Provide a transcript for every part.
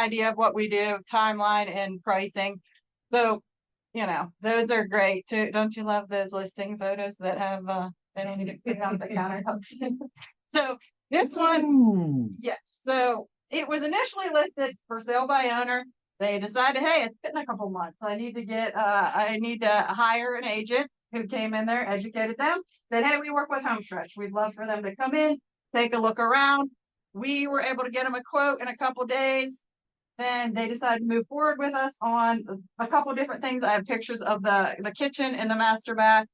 idea of what we do, timeline and pricing. So, those are great too. Don't you love those listing photos that have, they don't need to put it on the countertops? So this one, yes. So it was initially listed for sale by owner. They decided, hey, it's been a couple months. I need to hire an agent who came in there, educated them, said, hey, we work with Homestretch. We'd love for them to come in, take a look around. We were able to get them a quote in a couple days. Then they decided to move forward with us on a couple different things. I have pictures of the kitchen and the master bath.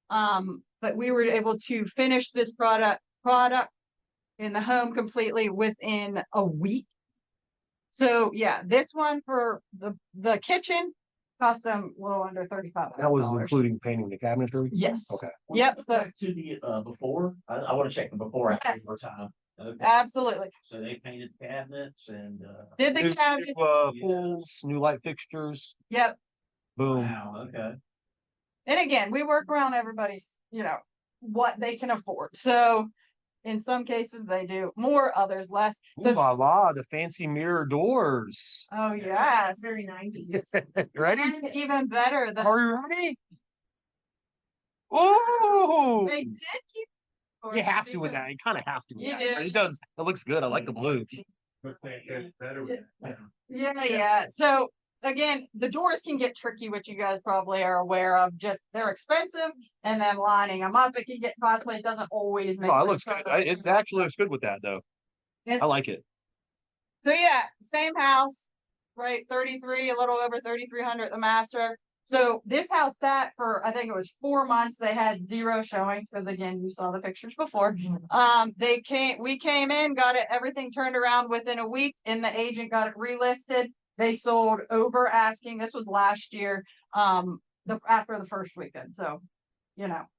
But we were able to finish this product in the home completely within a week. So yeah, this one for the kitchen cost them a little under $35. That was including painting the cabinetry? Yes. Okay. Yep. So, Back to the before. I want to check the before after Yes. one time. Okay. absolutely. So they painted cabinets and Did the New, cabinets? pools, new light fixtures. Yep. Boom. wow, okay. And again, we work around everybody's, what they can afford. So in some cases they do more, others less. Ooh So, la la, the fancy mirror doors. oh yes. Very 90s. Ready? And even better, Are you ready? Oh, they did keep. you have to with that. You kind of have to. With You that. do. But it does. It looks good. I like the blue. Yeah. So again, the doors can get tricky, which you guys probably are aware of. Just they're expensive, and then lining them up, it can get costly. It doesn't always make. Oh, it looks good. It actually looks good with that, though. I like it. So yeah, same house, right? 33, a little over 3,300 the master. So this house sat for, I think it was 4 months. They had 0 showings because again, you saw the pictures before. We came in, got it, everything turned around within a week, and the agent got it relisted. They sold over asking. This was last year, after the first weekend. So,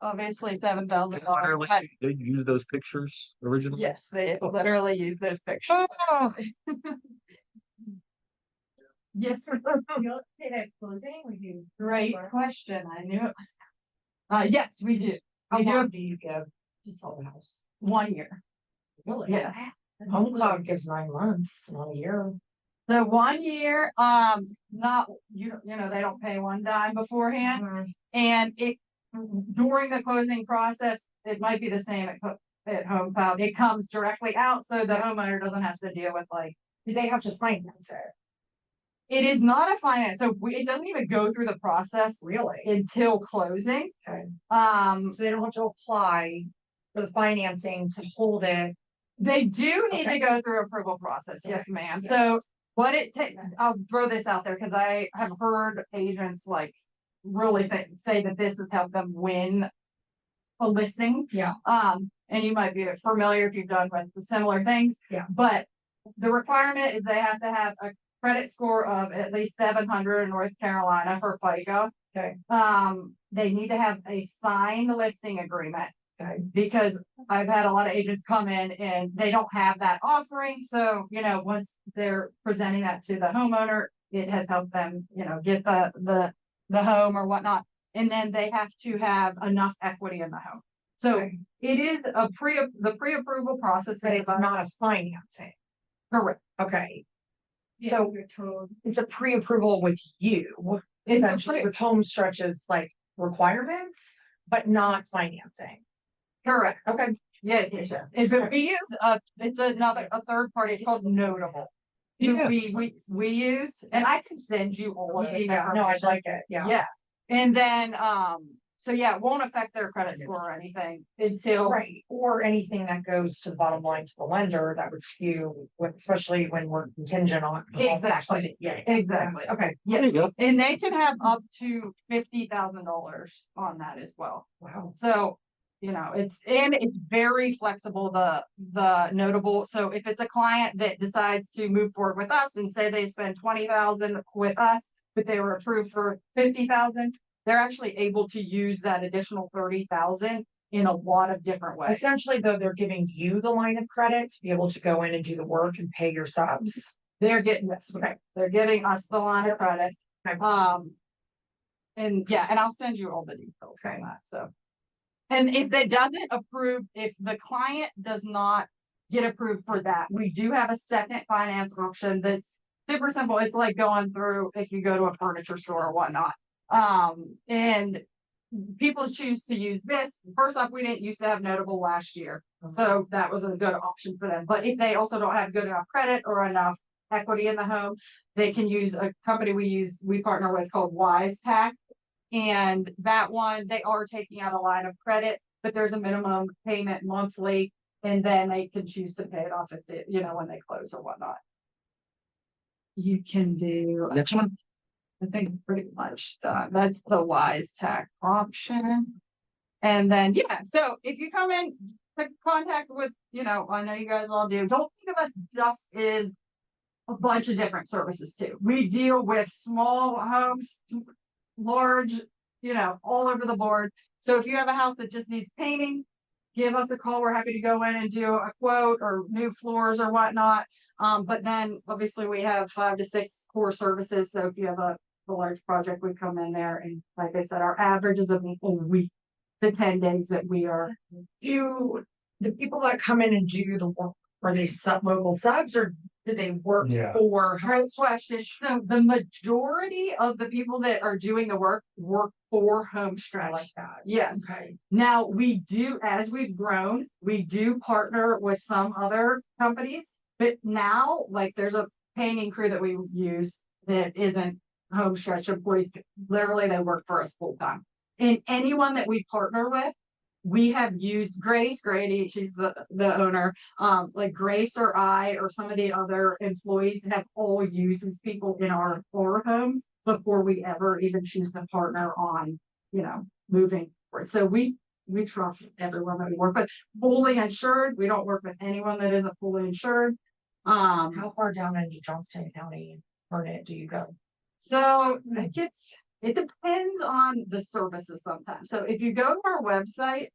obviously $7,000. They use those pictures originally. Yes, they literally use those pictures. Oh. Yes. You'll say that closing, we do. Great question. I knew it was. Yes, we do. How We do long do you give to sell the house? 1 year. Really? Yeah. Home Cloud gives 9 months, not a year. So 1 year, not, they don't pay one dime beforehand. And during the closing process, it might be the same at Home Cloud. It comes directly out, so the homeowner doesn't have to deal with Do they have to finance it? it is not a finance. So it doesn't even go through the process Really? until closing. Okay. So they don't have to apply for the financing to hold it. They do need to go through approval process. Yes, ma'am. Yeah. So what it takes, I'll throw this out there because I have heard agents really say that this has helped them win a listing. Yeah. And you might be familiar if you've done with similar things. Yeah. But the requirement is they have to have a credit score of at least 700 in North Carolina for FICO. Okay. They need to have a signed listing agreement. Okay. Because I've had a lot of agents come in and they don't have that offering. So, once they're presenting that to the homeowner, it has helped them, get the home or whatnot. And then they have to have enough equity in the home. So Okay. it is the pre-approval process. But it's not a financing. Correct. Okay. Yeah. So it's a pre-approval with you, essentially with Homestretch's requirements, but not financing. Correct. Okay. Yeah. If we use it's a third party. It's called Notable. Yeah. We use, and I can send you all of this. Yeah. No, I'd like it. Yeah. Yeah. And then so yeah, it won't affect their credit score or anything until Right. Or anything that goes to the bottom line to the lender that would skew, especially when we're contingent on. Exactly. Yeah. Exactly. Okay. Yeah. And they can have up to $50,000 on that as well. Wow. So, it's very flexible, the Notable. So if it's a client that decides to move forward with us and say they spend 20,000 with us, but they were approved for 50,000, they're actually able to use that additional 30,000 in a lot of different ways. Essentially, though, they're giving you the line of credit to be able to go in and do the work and pay your subs. They're getting this. Okay. They're giving us the line of credit. Okay. And I'll send you all the details on that. So, and if it doesn't approve, if the client does not get approved for that, we do have a second finance option that's super simple. It's like going through if you go to a furniture store or whatnot. And people choose to use this. First off, we didn't used to have Notable last year, so that was a good option for them. But if they also don't have good enough credit or enough equity in the home, they can use a company we partner with called Wise Tax. And that one, they are taking out a line of credit, but there's a minimum payment monthly, and then they can choose to pay it off at the, when they close or whatnot. You can do, Next one. I think pretty much done. That's the Wise Tax option. And then, so if you come in to contact with, I know you guys all do, don't think of us just as a bunch of different services too. We deal with small homes, large, all over the board. So if you have a house that just needs painting, give us a call. We're happy to go in and do a quote or new floors or whatnot. But then obviously we have 5 to 6 core services. So if you have a large project, we come in there, and like I said, our average is a week, the 10 days that we are. Do the people that come in and do the work, are they local subs, or do they work for? Great question. So the majority of the people that are doing the work for Homestretch. Like that? Yes. Okay. Now we do, as we've grown, we do partner with some other companies, but now like there's a painting crew that we use that isn't Homestretch employees. Literally, they work for us full time. And anyone that we partner with, we have used Grace Grady, she's the owner, like Grace or I or some of the other employees have all used these people in our homes before we ever even choose to partner on, moving forward. So we trust everyone that we work with. Fully insured, we don't work with anyone that isn't fully insured. How far down into Johnstown County do you go? So it depends on the services sometimes. So if you go to our website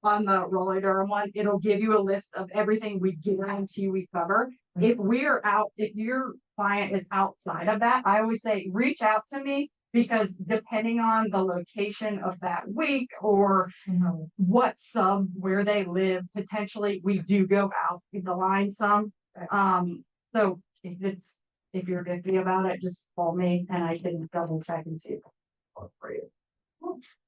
on the Raleigh Durham one, it'll give you a list of everything we guarantee we cover. If your client is outside of that, I always say reach out to me, because depending on the location of that week or what sub where they live, potentially we do go out in the line some. So if you're iffy about it, just call me and I can double check and see if it's for you.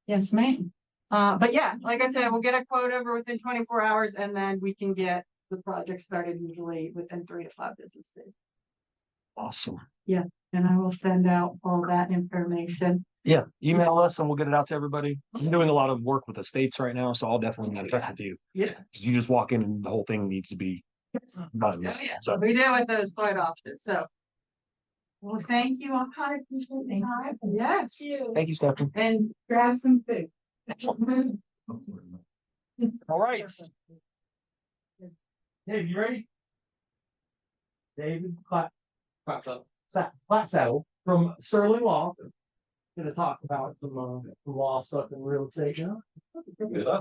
Yes, ma'am. But yeah, like I said, we'll get a quote over within 24 hours, and then we can get the project started usually within 3 to 5 business days. Awesome. And I will send out all that information. Yeah, email us and we'll get it out to everybody. I'm doing a lot of work with the states right now, so I'll definitely get in touch with you. Yeah. 'Cause you just walk in and the whole thing needs to be done. Oh, yeah. So We deal with those quite often. So, well, thank you. I kind of appreciate the time. Yes. thank you, Stephanie. And grab some food. All right. Dave, you ready? David Clapsadl from Sterling Law. Gonna talk about some law stuff in real estate now.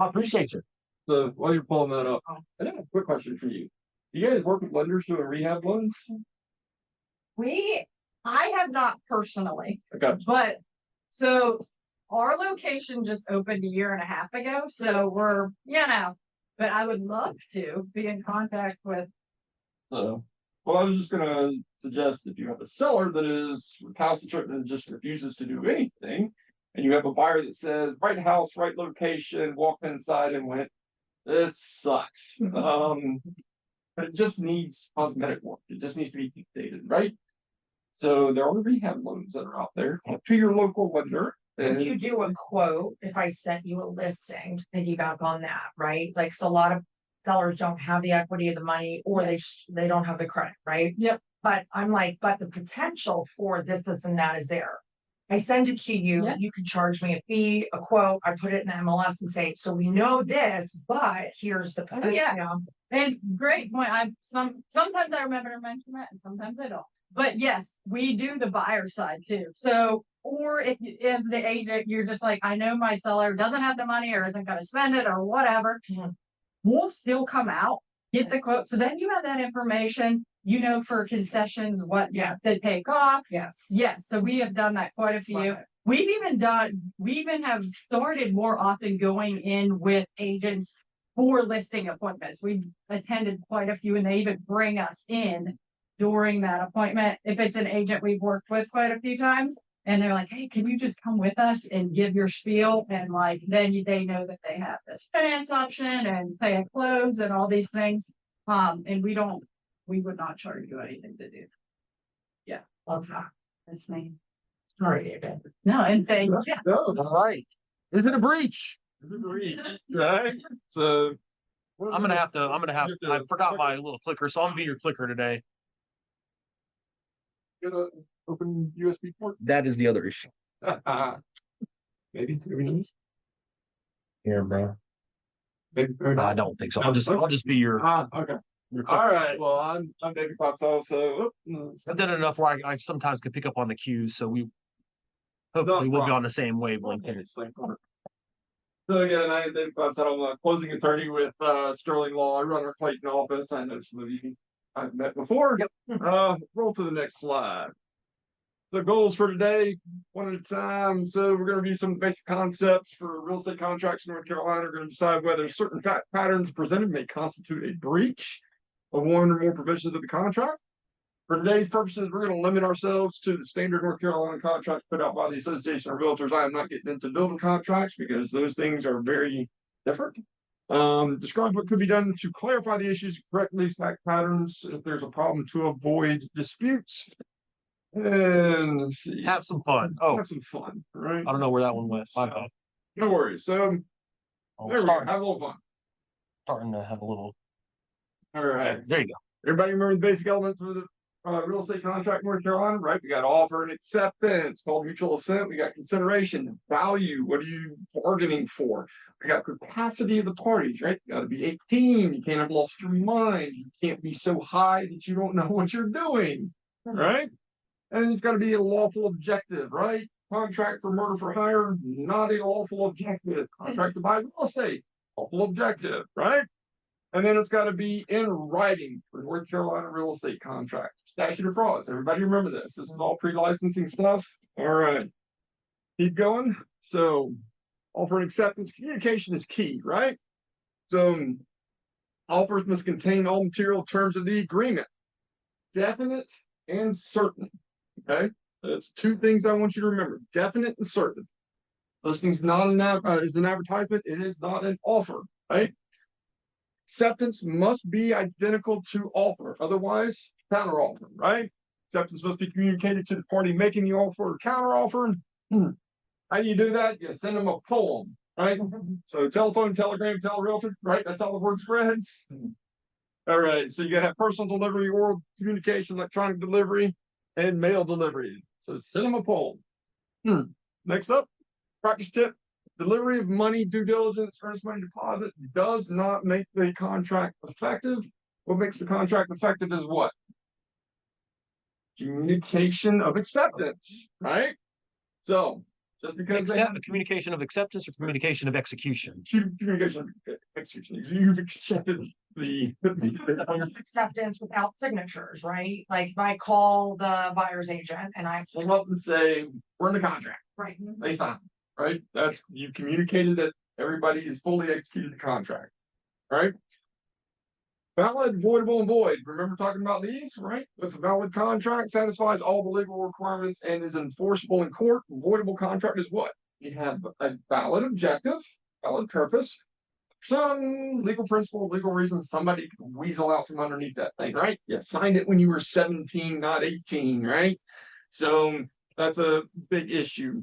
I appreciate you. So while you're pulling that up, I have a quick question for you. Do you guys work with lenders doing rehab loans? I have not personally, Okay. but so our location just opened a year and a half ago. So we're, but I would love to be in contact with. So, well, I was just gonna suggest if you have a seller that is recalcitrant and just refuses to do anything, and you have a buyer that says, right house, right location, walked inside and went, this sucks. But it just needs cosmetic work. It just needs to be updated, right? So there are rehab loans that are out there. Talk to your local lender. Would you do a quote if I sent you a listing to piggyback on that, right? Like, so a lot of sellers don't have the equity of the money, or they don't have the credit, right? Yep. But I'm like, but the potential for this and that is there. I send it to you, you can charge me a fee, a quote, I put it in the MLS and say, so we know this, but here's the potential. And great point. Sometimes I remember to mention that, and sometimes I don't. But yes, we do the buyer side too. So, or if as the agent, you're just like, I know my seller doesn't have the money or isn't going to spend it or whatever, we'll still come out, get the quote. So then you have that information, for concessions, what to take off. Yes. So we have done that quite a few. We even have started more often going in with agents for listing appointments. We've attended quite a few, and they even bring us in during that appointment. If it's an agent we've worked with quite a few times, and they're like, hey, can you just come with us and give your spiel? And like, then they know that they have this finance option and pay at close and all these things. And we would not charge you anything to do. Yeah. Love that. That's me. Sorry, David. No, and thank you. No, All right. Is it a breach? right? So. I'm gonna have, I forgot my little clicker, so I'm gonna be your clicker today. Get a open USB port. That is the other issue. Maybe, maybe. Here, bro. Maybe. I don't think so. I'll just be your, Okay. your clicker. All right. Well, I'm David Clapsadl. So, I've done it enough where I sometimes can pick up on the cues, so hopefully we'll be on the same wavelength. So again, I am David Clapsadl. I'm a closing attorney with Sterling Law. I run our Clayton office. I know some of you I've met before. Yep. Roll to the next slide. The goals for today, one at a time. So we're going to review some basic concepts for real estate contracts in North Carolina. We're going to decide whether certain fact patterns presented may constitute a breach of one or more provisions of the contract. For today's purposes, we're going to limit ourselves to the standard North Carolina contracts put out by the Association of Realtors. I am not getting into building contracts because those things are very different. Describe what could be done to clarify the issues, correct these fact patterns if there's a problem to avoid disputes. And let's see. Have some fun. Oh, Have some fun, right? I don't know where that one went. My bad. No worries. So Oh, there we go. Have a little fun. starting to have a little. All right. There you go. Everybody remember the basic elements of the real estate contract in North Carolina, right? We got offer and acceptance, called mutual assent. We got consideration, value. What are you bargaining for? We got capacity of the parties, right? You got to be 18. You can't have lost your mind. You can't be so high that you don't know what you're doing, right? And it's got to be a lawful objective, right? Contract for murder for hire, not a lawful objective. Contract to buy real estate, lawful objective, right? And then it's got to be in writing for North Carolina real estate contracts. Statute of frauds. Everybody remember this. This is all pre-licensing stuff. All right. Keep going. So offer and acceptance. Communication is key, right? So offers must contain all material terms of the agreement. Definite and certain. Okay. That's two things I want you to remember. Definite and certain. Listing's not is an advertisement. It is not an offer, right? Acceptance must be identical to offer, otherwise counter offer, right? Acceptance must be communicated to the party making the offer or counter offer. How do you do that? You send them a poem, right? So telephone, telegram, telerealtor, right? That's how the word spreads. All right, so you gotta have personal delivery, oral communication, electronic delivery, and mail delivery. So send them a poem. Next up, practice tip. Delivery of money, due diligence, earnest money deposit does not make the contract effective. What makes the contract effective is what? Communication of acceptance, right? So just because they have Communication of acceptance or communication of execution. communication of execution, you've accepted the Acceptance without signatures, right? Like if I call the buyer's agent and I say, come up and say, we're in the contract, right, they sign, right? That's, you communicated that everybody is fully executed the contract, right? Valid, voidable, and void. Remember talking about these, right? It's a valid contract, satisfies all the legal requirements, and is enforceable in court. Voidable contract is what? You have a valid objective, valid purpose, some legal principle, legal reason somebody can weasel out from underneath that thing, right? You signed it when you were 17, not 18, right? So that's a big issue.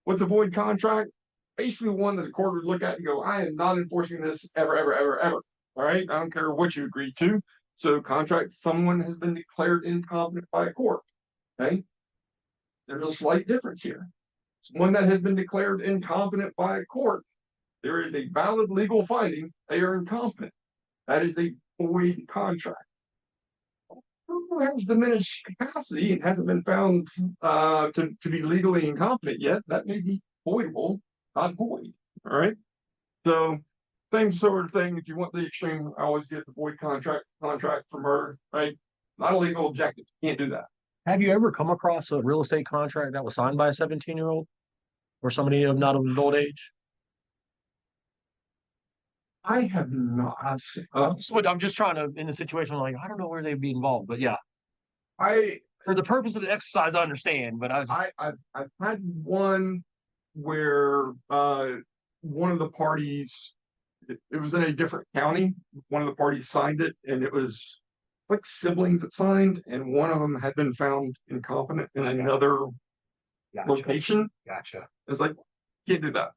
What's a void contract? Basically one that the court would look at and go, I am not enforcing this ever, ever, ever, ever. All right, I don't care what you agreed to. So contract, someone has been declared incompetent by a court. Okay. There's a slight difference here. One that has been declared incompetent by a court, there is a valid legal finding, they are incompetent. That is a void contract. Who has diminished capacity and hasn't been found to be legally incompetent yet, that may be voidable, not void. All right. So same sort of thing. If you want the extreme, I always get the void contract for murder, right? Not a legal objective. You can't do that. Have you ever come across a real estate contract that was signed by a 17-year-old or somebody of not of adult age? I have not. So I'm just trying to, in a situation like, I don't know where they'd be involved, but yeah. For the purpose of the exercise, I understand, but I've had one where, one of the parties, it was in a different county. One of the parties signed it and it was like siblings that signed, and one of them had been found incompetent in another location. Gotcha. It's like, can't do that.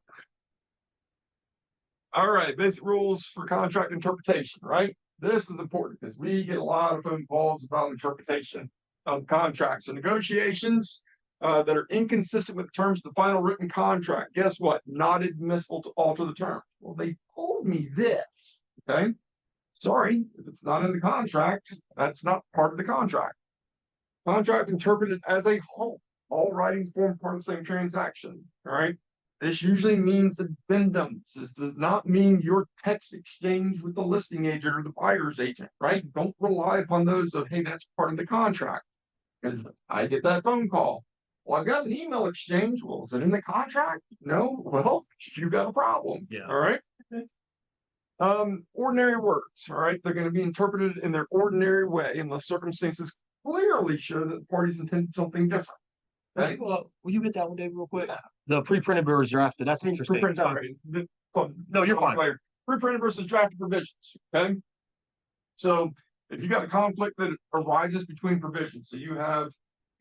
All right, basic rules for contract interpretation, right? This is important because we get a lot of phone calls about interpretation of contracts and negotiations that are inconsistent with the terms of the final written contract. Guess what? Not admissible to alter the terms. Well, they told me this, okay? Sorry, if it's not in the contract, that's not part of the contract. Contract interpreted as a whole. All writings form part of the same transaction, all right? This usually means addendums. This does not mean your text exchange with the listing agent or the buyer's agent, right? Don't rely upon those of, hey, that's part of the contract. Because I get that phone call. Well, I've got an email exchange. Well, is it in the contract? No. Well, you got a problem. Yeah. All right. Ordinary words. All right. They're going to be interpreted in their ordinary way unless circumstances clearly show that the parties intended something different. Okay. Well, will you get that one, Dave, real quick? The pre-printed versus drafted. That's interesting. Pre-printed, sorry. No, you're fine. Pre-printed versus drafted provisions. Okay. So if you got a conflict that arises between provisions, so you have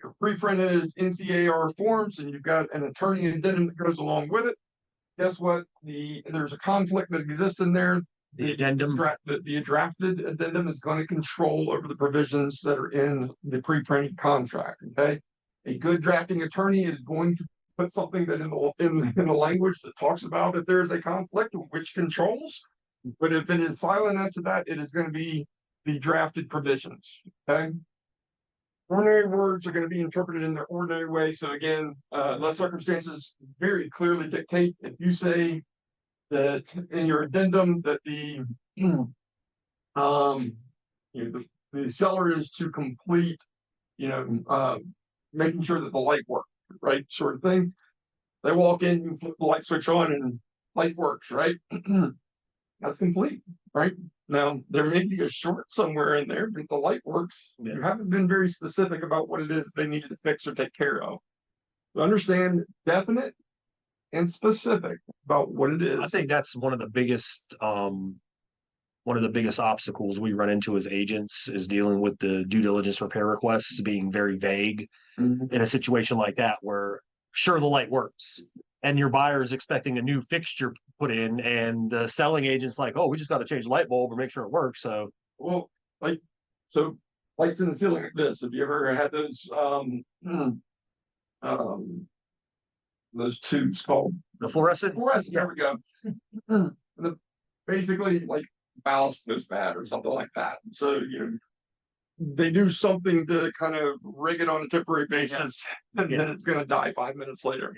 your pre-printed NCAR forms and you've got an attorney addendum that goes along with it. Guess what? There's a conflict that exists in there. The addendum. The drafted addendum is going to control over the provisions that are in the pre-printed contract. Okay. A good drafting attorney is going to put something that in the language that talks about if there is a conflict which controls. But if it is silent as to that, it is going to be the drafted provisions. Okay. Ordinary words are going to be interpreted in their ordinary way. So again, unless circumstances very clearly dictate, if you say that in your addendum that the seller is to complete, making sure that the light works, right? Sort of thing. They walk in, you flip the light switch on and light works, right? That's complete, right? Now, there may be a short somewhere in there, but the light works. Yeah. You haven't been very specific about what it is that they needed to fix or take care of. So understand definite and specific about what it is. I think that's one of the biggest obstacles we run into as agents is dealing with the due diligence repair requests being very vague in a situation like that where sure the light works and your buyer is expecting a new fixture put in and the selling agent's like, oh, we just got to change the light bulb or make sure it works. So so lights in the ceiling like this. Have you ever had those tubes called the fluorescent? There we go. Basically like ballast goes bad or something like that. So they do something to kind of rig it on a temporary basis, and then it's going to die 5 minutes later.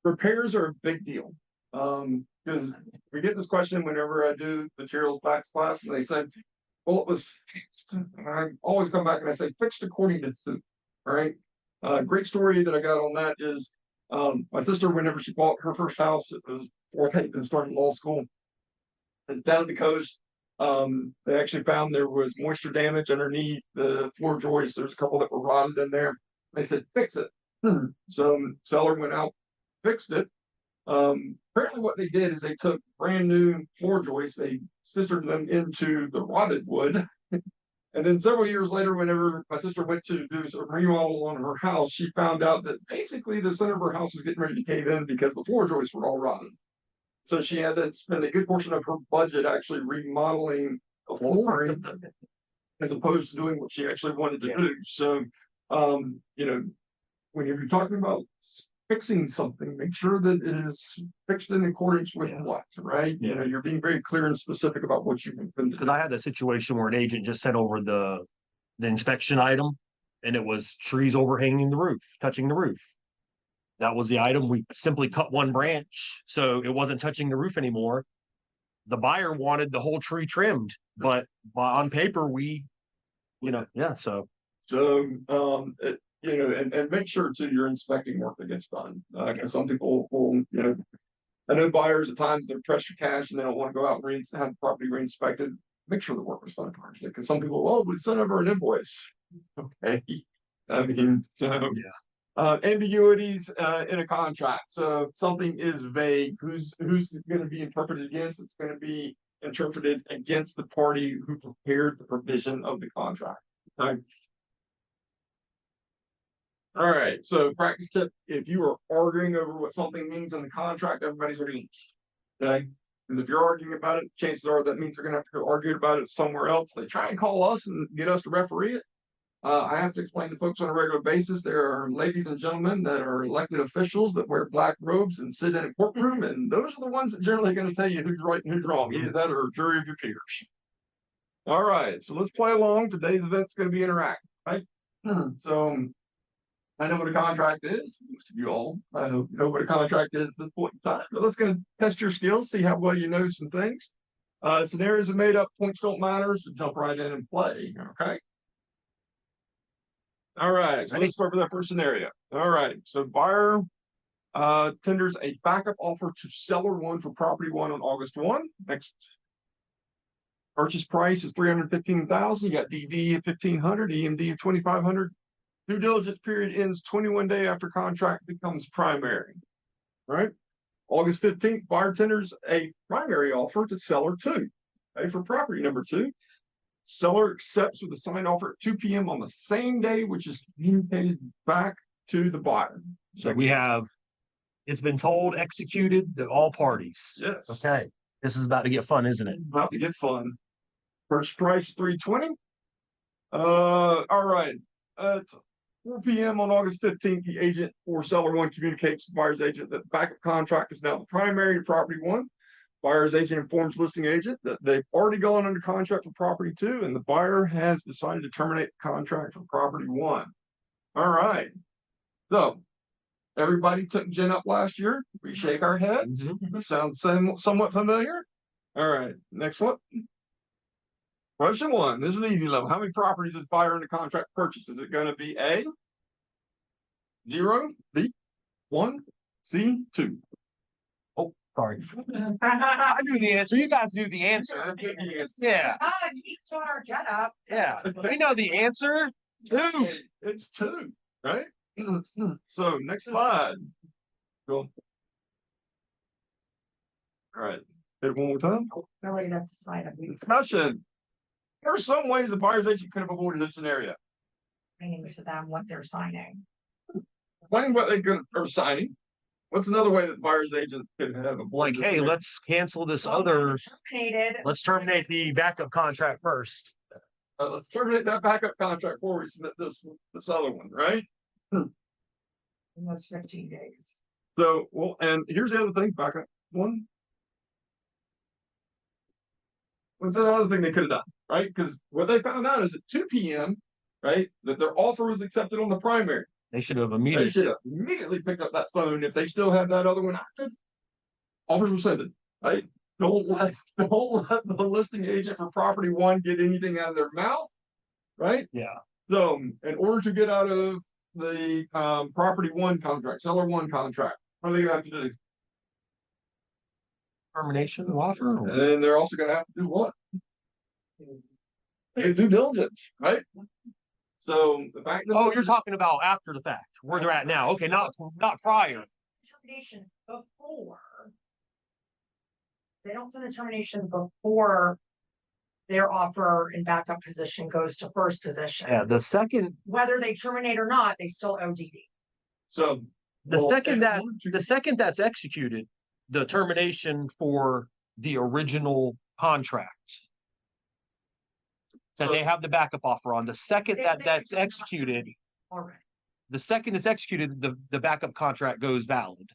Repairs are a big deal because we get this question whenever I do materials backs class, and they said, "Well, it was fixed." And I always come back and I say, "Fixed according to suit." All right. Great story that I got on that is my sister, whenever she bought her first house, it was before they had started law school. It's down the coast. They actually found there was moisture damage underneath the floor joists. There's a couple that were rotted in there. They said, fix it. So seller went out, fixed it. Apparently what they did is they took brand new floor joists, they sistered them into the rotted wood. And then several years later, whenever my sister went to do some remodel on her house, she found out that basically the center of her house was getting ready to cave in because the floor joists were all rotten. So she had to spend a good portion of her budget actually remodeling the flooring as opposed to doing what she actually wanted to do. So, when you're talking about fixing something, make sure that it is fixed in accordance with what, right? You're being very clear and specific about what you've been doing. Because I had a situation where an agent just sent over the inspection item and it was trees overhanging the roof, touching the roof. That was the item. We simply cut one branch, so it wasn't touching the roof anymore. The buyer wanted the whole tree trimmed, but on paper, and make sure too you're inspecting work that gets done. Because some people will, I know buyers at times they're pressed for cash and they don't want to go out and have the property re-inspected. Make sure the work was done correctly. Because some people, we sent over an invoice. Okay, I mean, so. Yeah. Ambiguities, in a contract. So if something is vague, who's gonna be interpreted against? It's gonna be interpreted against the party who prepared the provision of the contract. Okay. All right, so practice tip, if you are arguing over what something means in the contract, everybody's agreeing. Okay, because if you're arguing about it, chances are that means they're gonna have to go argue about it somewhere else. They try and call us and get us to referee it. I have to explain to folks on a regular basis, there are ladies and gentlemen that are elected officials that wear black robes and sit in a courtroom, and those are the ones that generally going to tell you who's right and who's wrong, either that or a jury of your peers. All right, so let's play along. Today's event's going to be interactive, right? So I know what a contract is. Most of you all know what a contract is at this point in time, but let's going to test your skills, see how well you know some things. Scenarios are made up, points don't matter, so jump right in and play, okay? All right, so let's start with that first scenario. All right, so buyer tenders a backup offer to seller one for property one on August 1. Next purchase price is $315,000. You got DD of $1,500, EMD of $2,500. Due diligence period ends 21 days after contract becomes primary. All right, August 15th, buyer tenders a primary offer to seller two, okay, for property number 2. Seller accepts with a signed offer at 2 p.m. on the same day, which is communicated back to the buyer. So we have, it's been told, executed to all parties. Yes. Okay, this is about to get fun, isn't it? About to get fun. First price $320. All right. At 4 p.m. on August 15th, the agent for seller one communicates to buyer's agent that the backup contract is now the primary to property one. Buyer's agent informs listing agent that they've already gone under contract for property 2, and the buyer has decided to terminate the contract for property 1. All right. So everybody took Jen up last year. We shake our heads. Sounds somewhat familiar. All right. Next one. Question 1. This is easy level. How many properties is buyer under contract purchase? Is it going to be A, 0, B, 1, C, 2? Oh, sorry. I knew the answer. You guys knew the answer. Yeah, You keep throwing our jet up. yeah. We know the answer. 2. It's 2, right? So next slide. Go. All right. Hit it one more time. Nobody that's a slide of Discussion. There are some ways the buyer's agent could have avoided this scenario. explaining to them what they're signing. Explain what they are signing. What's another way that the buyer's agent could have avoided Like, this hey, scenario? let's cancel this other. Terminated. Let's terminate the backup contract first. Let's terminate that backup contract before we submit this other one, right? In those 15 days. So, well, and here's the other thing, backup one. What's the other thing they could have done, right? Because what they found out is at 2 p.m., right, that their offer was accepted on the primary. They should have They immediately. should have immediately picked up that phone if they still had that other one active. Offers were sent, right? Don't let the listing agent for property 1 get anything out of their mouth, right? Yeah. So, in order to get out of the property 1 contract, seller 1 contract, what are they gonna have to do? Termination of offer. And then they're also gonna have to do what? Due diligence, right? So the fact that Oh, you're talking about after the fact, where they're at now. Okay, not prior. Termination before. They don't send a termination before their offer in backup position goes to first position. Yeah, the second Whether they terminate or not, they still owe DD. so the well, second in that order to- the second that's executed, the termination for the original contract that they have the backup offer on, the second that's executed, Already. the second it's executed, the backup contract goes valid.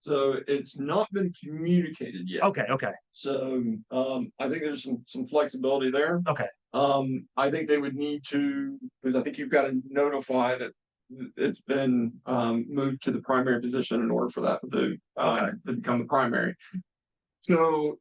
So it's not been communicated yet. Okay, okay, So I think there's some flexibility there. okay. I think they would need to, because I think you've got to notify that it's been moved to the primary position in order for that to become the primary. So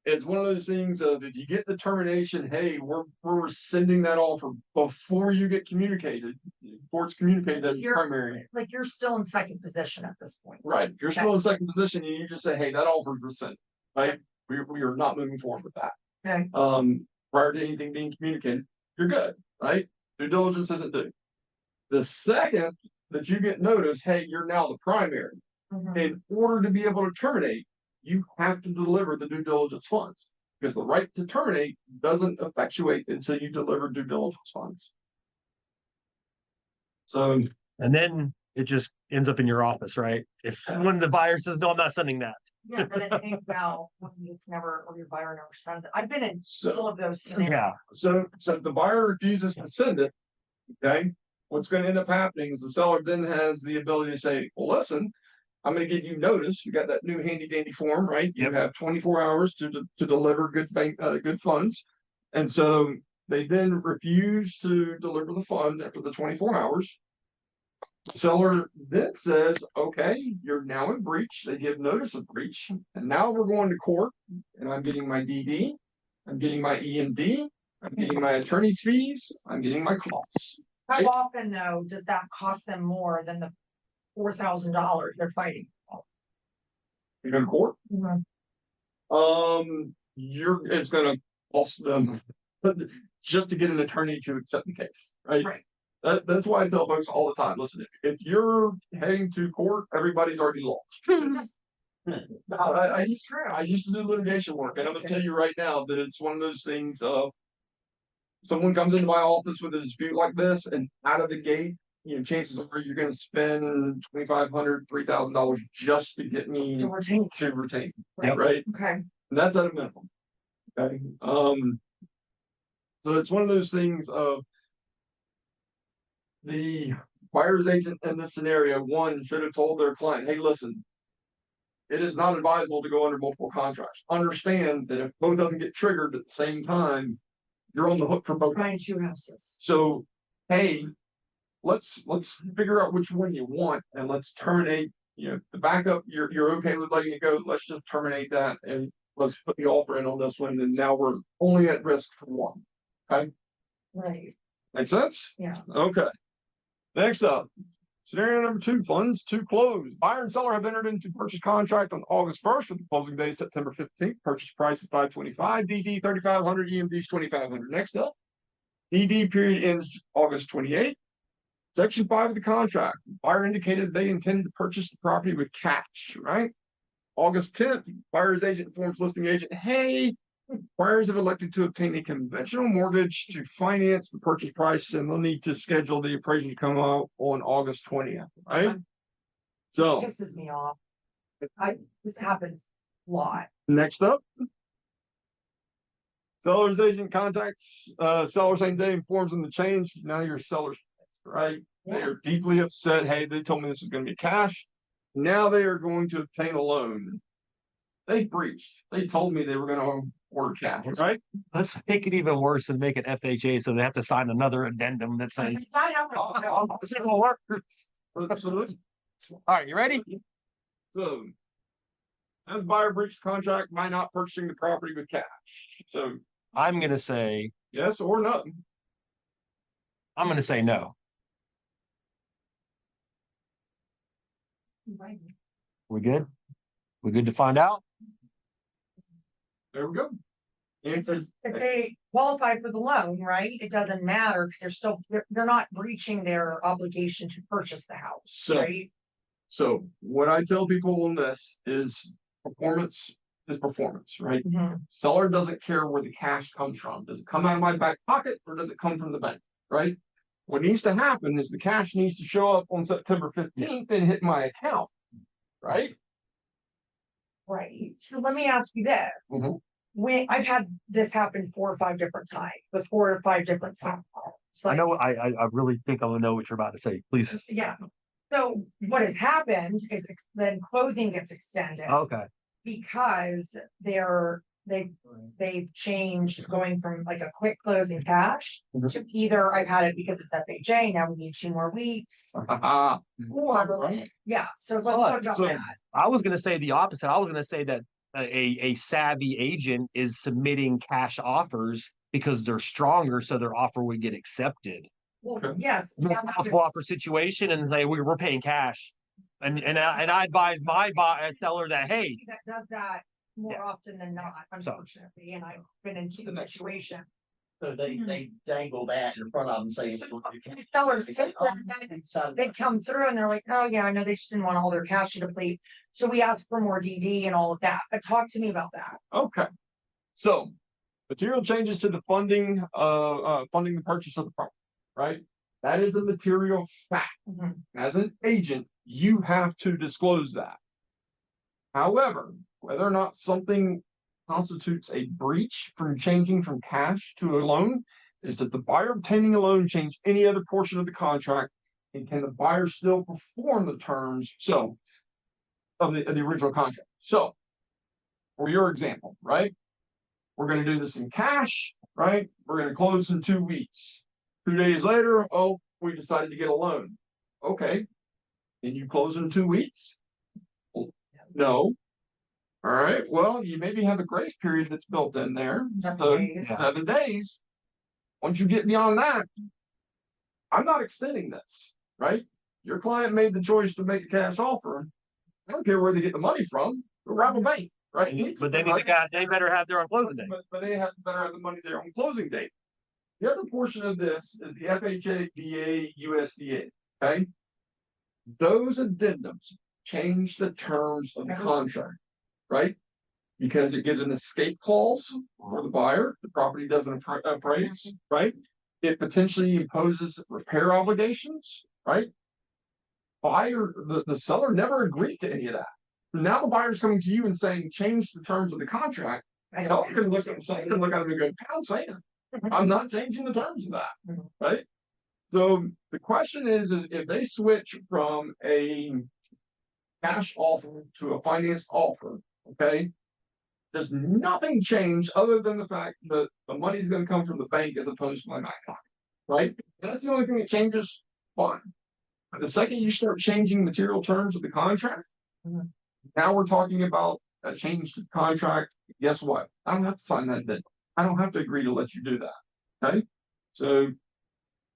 it's one of those things of if you get the termination, hey, we're rescinding that offer before you get communicated, before it's communicated as primary. Like you're still in second position at this point. Right. If you're still in second position and you just say, hey, that offer's rescinded, right? We are not moving forward with that. Okay. Prior to anything being communicated, you're good, right? Due diligence isn't due. The second that you get notice, hey, you're now the primary. Mhm. In order to be able to terminate, you have to deliver the due diligence funds. Because the right to terminate doesn't effectuate until you deliver due diligence funds. So, And then it just ends up in your office, right? If when the buyer says, no, I'm not sending that. Yeah, but it hangs out when it's never, or your buyer never sends it. I've been in all so, of those scenarios. Yeah. so if the buyer refuses to send it, okay, what's going to end up happening is the seller then has the ability to say, well, listen, I'm going to give you notice. You got that new handy dandy form, right? Yep. You have 24 hours to deliver good funds. And so they then refuse to deliver the funds after the 24 hours. Seller then says, okay, you're now in breach. They give notice of breach. And now we're going to court and I'm getting my DD. I'm getting my EMD. I'm getting my attorney's fees. I'm getting my costs. How often though, does that cost them more than the $4,000 they're fighting? You go to court. It's gonna cost them just to get an attorney to accept the case, right? Right. That's why I tell folks all the time, listen, if you're heading to court, everybody's already lost. Now, I used to do litigation work, and I'm gonna tell you right now that it's one of those things of someone comes into my office with a dispute like this, and out of the gate, chances are you're gonna spend $2,500, $3,000 just to get me To retain. to retain, Yep. right? Okay. And that's at a minimum. Okay. So it's one of those things of the buyer's agent in this scenario, one should have told their client, hey, listen, it is not advisable to go under multiple contracts. Understand that if both of them get triggered at the same time, you're on the hook for both. Buying two houses. So, hey, let's figure out which one you want and let's terminate, the backup, you're okay with letting it go. Let's just terminate that and let's put the offer in on this one. And now we're only at risk for one. Okay. Right. Make sense? Yeah. Okay. Next up, scenario number 2, funds to close. Buyer and seller have entered into purchase contract on August 1st with the closing date September 15th. Purchase price is $525, DD $3,500, EMD is $2,500. Next up, DD period ends August 28th. Section 5 of the contract, buyer indicated they intended to purchase the property with cash, right? August 10th, buyer's agent informs listing agent, hey, buyers have elected to obtain a conventional mortgage to finance the purchase price, and they'll need to schedule the appraisal to come out on August 20th, right? So Pisses me off. This happens a lot. next up, seller's agent contacts seller same day, informs them the change. Now you're seller's, right? They Yeah. are deeply upset. Hey, they told me this is going to be cash. Now they are going to obtain a loan. They breached. They told me they were going to order cash, right? Let's make it even worse and make it FHA so they have to sign another addendum that says, it's gonna work. Absolutely. All right, you ready? So, as buyer breached contract by not purchasing the property with cash. So, I'm gonna say, yes or no? no. We good? We good to find out? There we go. Answers. If they qualify for the loan, right, it doesn't matter because they're not breaching their obligation to purchase the house, So, right? so what I tell people on this is performance is performance, right? Mhm. Seller doesn't care where the cash comes from. Does it come out of my back pocket or does it come from the bank, right? What needs to happen is the cash needs to show up on September 15th and hit my account, right? Right. So let me ask you this. Mhm. When I've had this happen 4 or 5 different times, with 4 or 5 different times. I know, I really think I know what you're about to say. Please. Yeah. So what has happened is then closing gets extended Okay. because they've changed going from like a quick close in cash to either I've had it because it's FHA, now we need 2 more weeks. Or, yeah, so let's talk about So- that. I was gonna say the opposite. I was gonna say that a savvy agent is submitting cash offers because they're stronger, so their offer would get accepted. Well, Okay. yes. Multiple offer situation and say we're paying cash, and I advise my seller that hey, That does that more Yeah. often than not, So- unfortunately, and I've been in 2 situations. So they dangle that in front of them saying. Sellers take that, they come through and they're like, oh yeah, I know they just didn't want all their cash to deplete. So we asked for more DD and all of that, but talk to me about that. Okay. So material changes to the funding the purchase of the property, right? That is a material fact. Mhm. As an agent, you have to disclose that. However, whether or not something constitutes a breach from changing from cash to a loan is that the buyer obtaining a loan change any other portion of the contract, and can the buyer still perform the terms of the original contract? So, for your example, right? We're going to do this in cash, right? We're going to close in 2 weeks. 2 days later, oh, we decided to get a loan. Okay. Can you close in 2 weeks? Well, no. All right. Well, you maybe have a grace period that's built in there. So 7 days. Once you get beyond that, I'm not extending this, right? Your client made the choice to make a cash offer. I don't care where they get the money from. Go rob a bank, right? But they better have their own closing date. But they better have the money there on closing date. The other portion of this is the FHA, VA, USDA. Okay. Those addendums change the terms of the contract, right? Because it gives an escape clause for the buyer. The property doesn't appraise, right? It potentially imposes repair obligations, right? The seller never agreed to any of that. Now the buyer's coming to you and saying, change the terms of the contract. Seller can look at him and go, pound sand. I'm not changing the terms of that, right? So the question is if they switch from a cash offer to a financed offer, okay, there's nothing changed other than the fact that the money's going to come from the bank as opposed to my bank account, right? That's the only thing that changes. Fine. But the second you start changing material terms of the contract, now we're talking about a change to the contract. Guess what? I don't have to sign that bid. I don't have to agree to let you do that. Okay. So,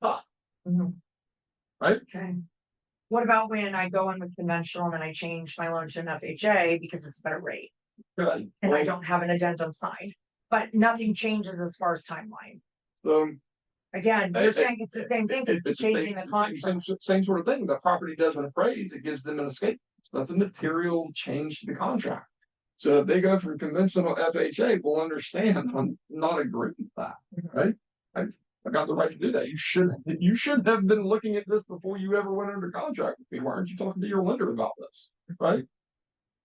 right? Okay. What about when I go in with conventional and I change my loan to an FHA because it's a better rate Good. and I don't have an addendum signed, but nothing changes as far as timeline? So, Again, you're saying it's the same thing, it's it's the changing the contract. same sort of thing. The property doesn't appraise, it gives them an escape. So that's a material change to the contract. So if they go from conventional FHA, we'll understand. I'm not agreeing with that, right? I got the right to do that. You should have been looking at this before you ever went under contract with me. Why aren't you talking to your lender about this, right?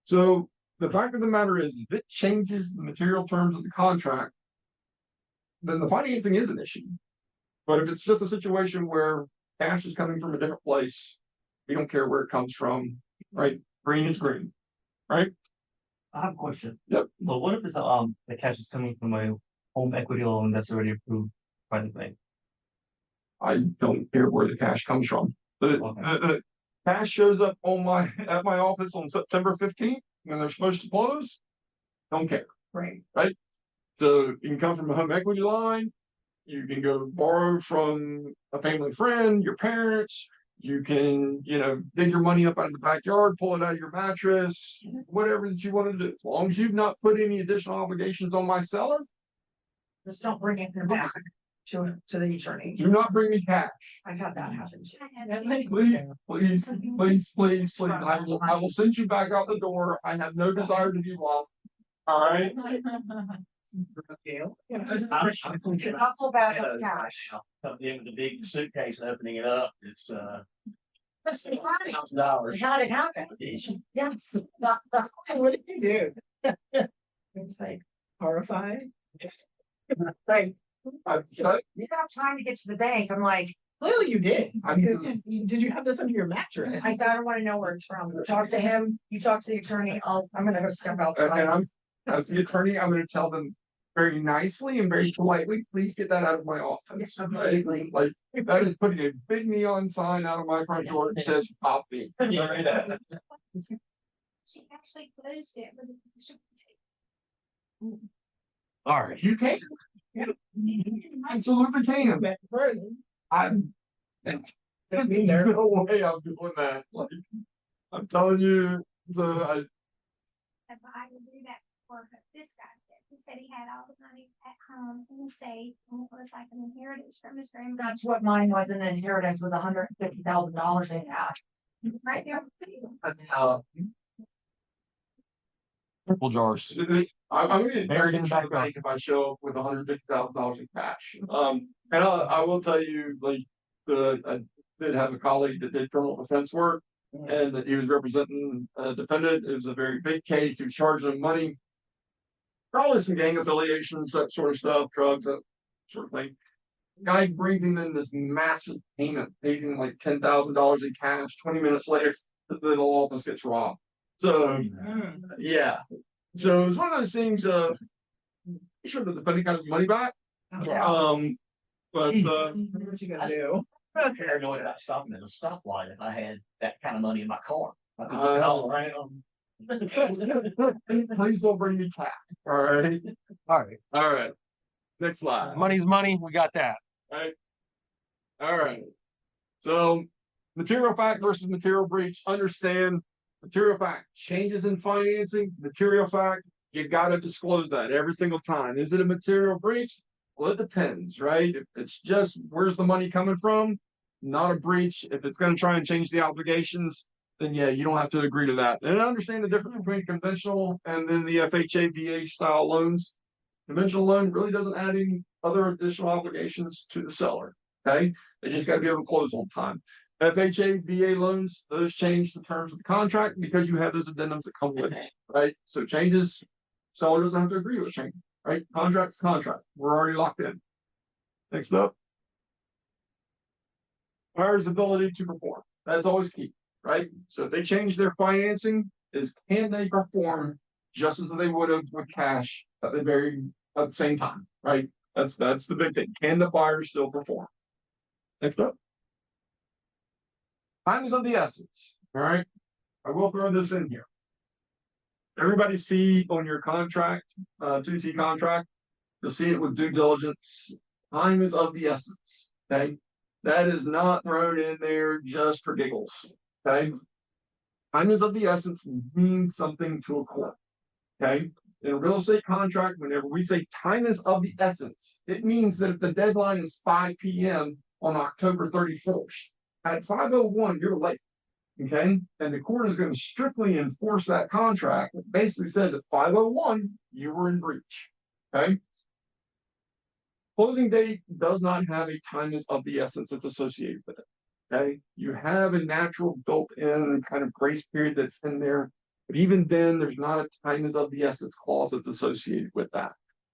So the fact of the matter is, if it changes the material terms of the contract, then the financing is an issue. But if it's just a situation where cash is coming from a different place, we don't care where it comes from, right? Green is green, right? I have a question. Yep. But what if it's the cash is coming from a home equity loan that's already approved by the bank? I don't care where the cash comes from. The cash shows up at my office on September 15th when they're supposed to close. Don't care. Right. Right. So you can come from a home equity line. You can go borrow from a family friend, your parents. You can, dig your money up out of the backyard, pull it out of your mattress, whatever that you want to do. As long as you've not put any additional obligations on my seller, Just don't bring it back to the attorney. do not bring me cash. I've had that happen. Please. I will send you back out the door. I have no desire to be lost. All right. Couple bag of cash. Coming in with a big suitcase and opening it up, it's $1,000. How did it happen? Yes. What did you do? It's like horrified. Like, you got time to get to the bank. I'm like, Clearly you did. I did. Did you have this under your mattress? I don't want to know where it's from. Talk to him. You talk to the attorney. I'm gonna go step And outside. as the attorney, I'm going to tell them very nicely and very politely, please get that out of my office. Right? Like that is putting a big neon sign out of my front door that says "Poppy." She actually closed it with a All right. You can. Absolutely can. I'm. There's no way I'm doing that. Like, I'm telling you, if I would do that for this guy, this said he had all the money at home in the safe, and it was like an inheritance from his grandmother. That's what mine was, an inheritance was $150,000 they had. Right there. Triple jars. I'm gonna get Buried very in the into the backyard. bank if I show up with $150,000 in cash. And I will tell you, like, I did have a colleague that did criminal defense work. And that he was representing a defendant. It was a very big case. He was charging him money. Probably some gang affiliations, that sort of stuff, drugs, that sort of thing. Guy brings him in this massive payment, pays him like $10,000 in cash. 20 minutes later, the little office gets robbed. So, yeah. So it's one of those things of, sure the defendant got his money back. But What you gonna do? I'm paranoid about stopping at a stoplight if I had that kind of money in my car. I could Uh, look it all around. please don't bring me cash. All right. All right, All right. Next slide. money's money, we got that. Right. All right. So material fact versus material breach, understand material fact, changes in financing, material fact, you gotta disclose that every single time. Is it a material breach? Well, it depends, right? If it's just where's the money coming from, not a breach. If it's gonna try and change the obligations, then yeah, you don't have to agree to that. And understand the difference between conventional and then the FHA, VA style loans. Conventional loan really doesn't add any other additional obligations to the seller. Okay, they just got to be able to close on time. FHA, VA loans, those change the terms of the contract because you have those addendums that come with it, right? So changes, seller doesn't have to agree with change, right? Contract's contract. We're already locked in. Next up, buyer's ability to perform. That's always key, right? So if they change their financing, is can they perform just as they would have with cash at the same time, right? That's the big thing. Can the buyer still perform? Next up. Time is of the essence. All right. I will throw this in here. Everybody see on your contract, 2T contract, you'll see it with due diligence. Time is of the essence. Okay. That is not thrown in there just for giggles. Okay. Time is of the essence means something to a court. Okay. In a real estate contract, whenever we say time is of the essence, it means that if the deadline is 5 p.m. on October 31st, at 5:01, you're late. Okay. And the court is going to strictly enforce that contract. It basically says at 5:01, you were in breach. Okay. Closing date does not have a time is of the essence that's associated with it. Okay. You have a natural built-in kind of grace period that's in there. But even then, there's not a time is of the essence clause that's associated with that.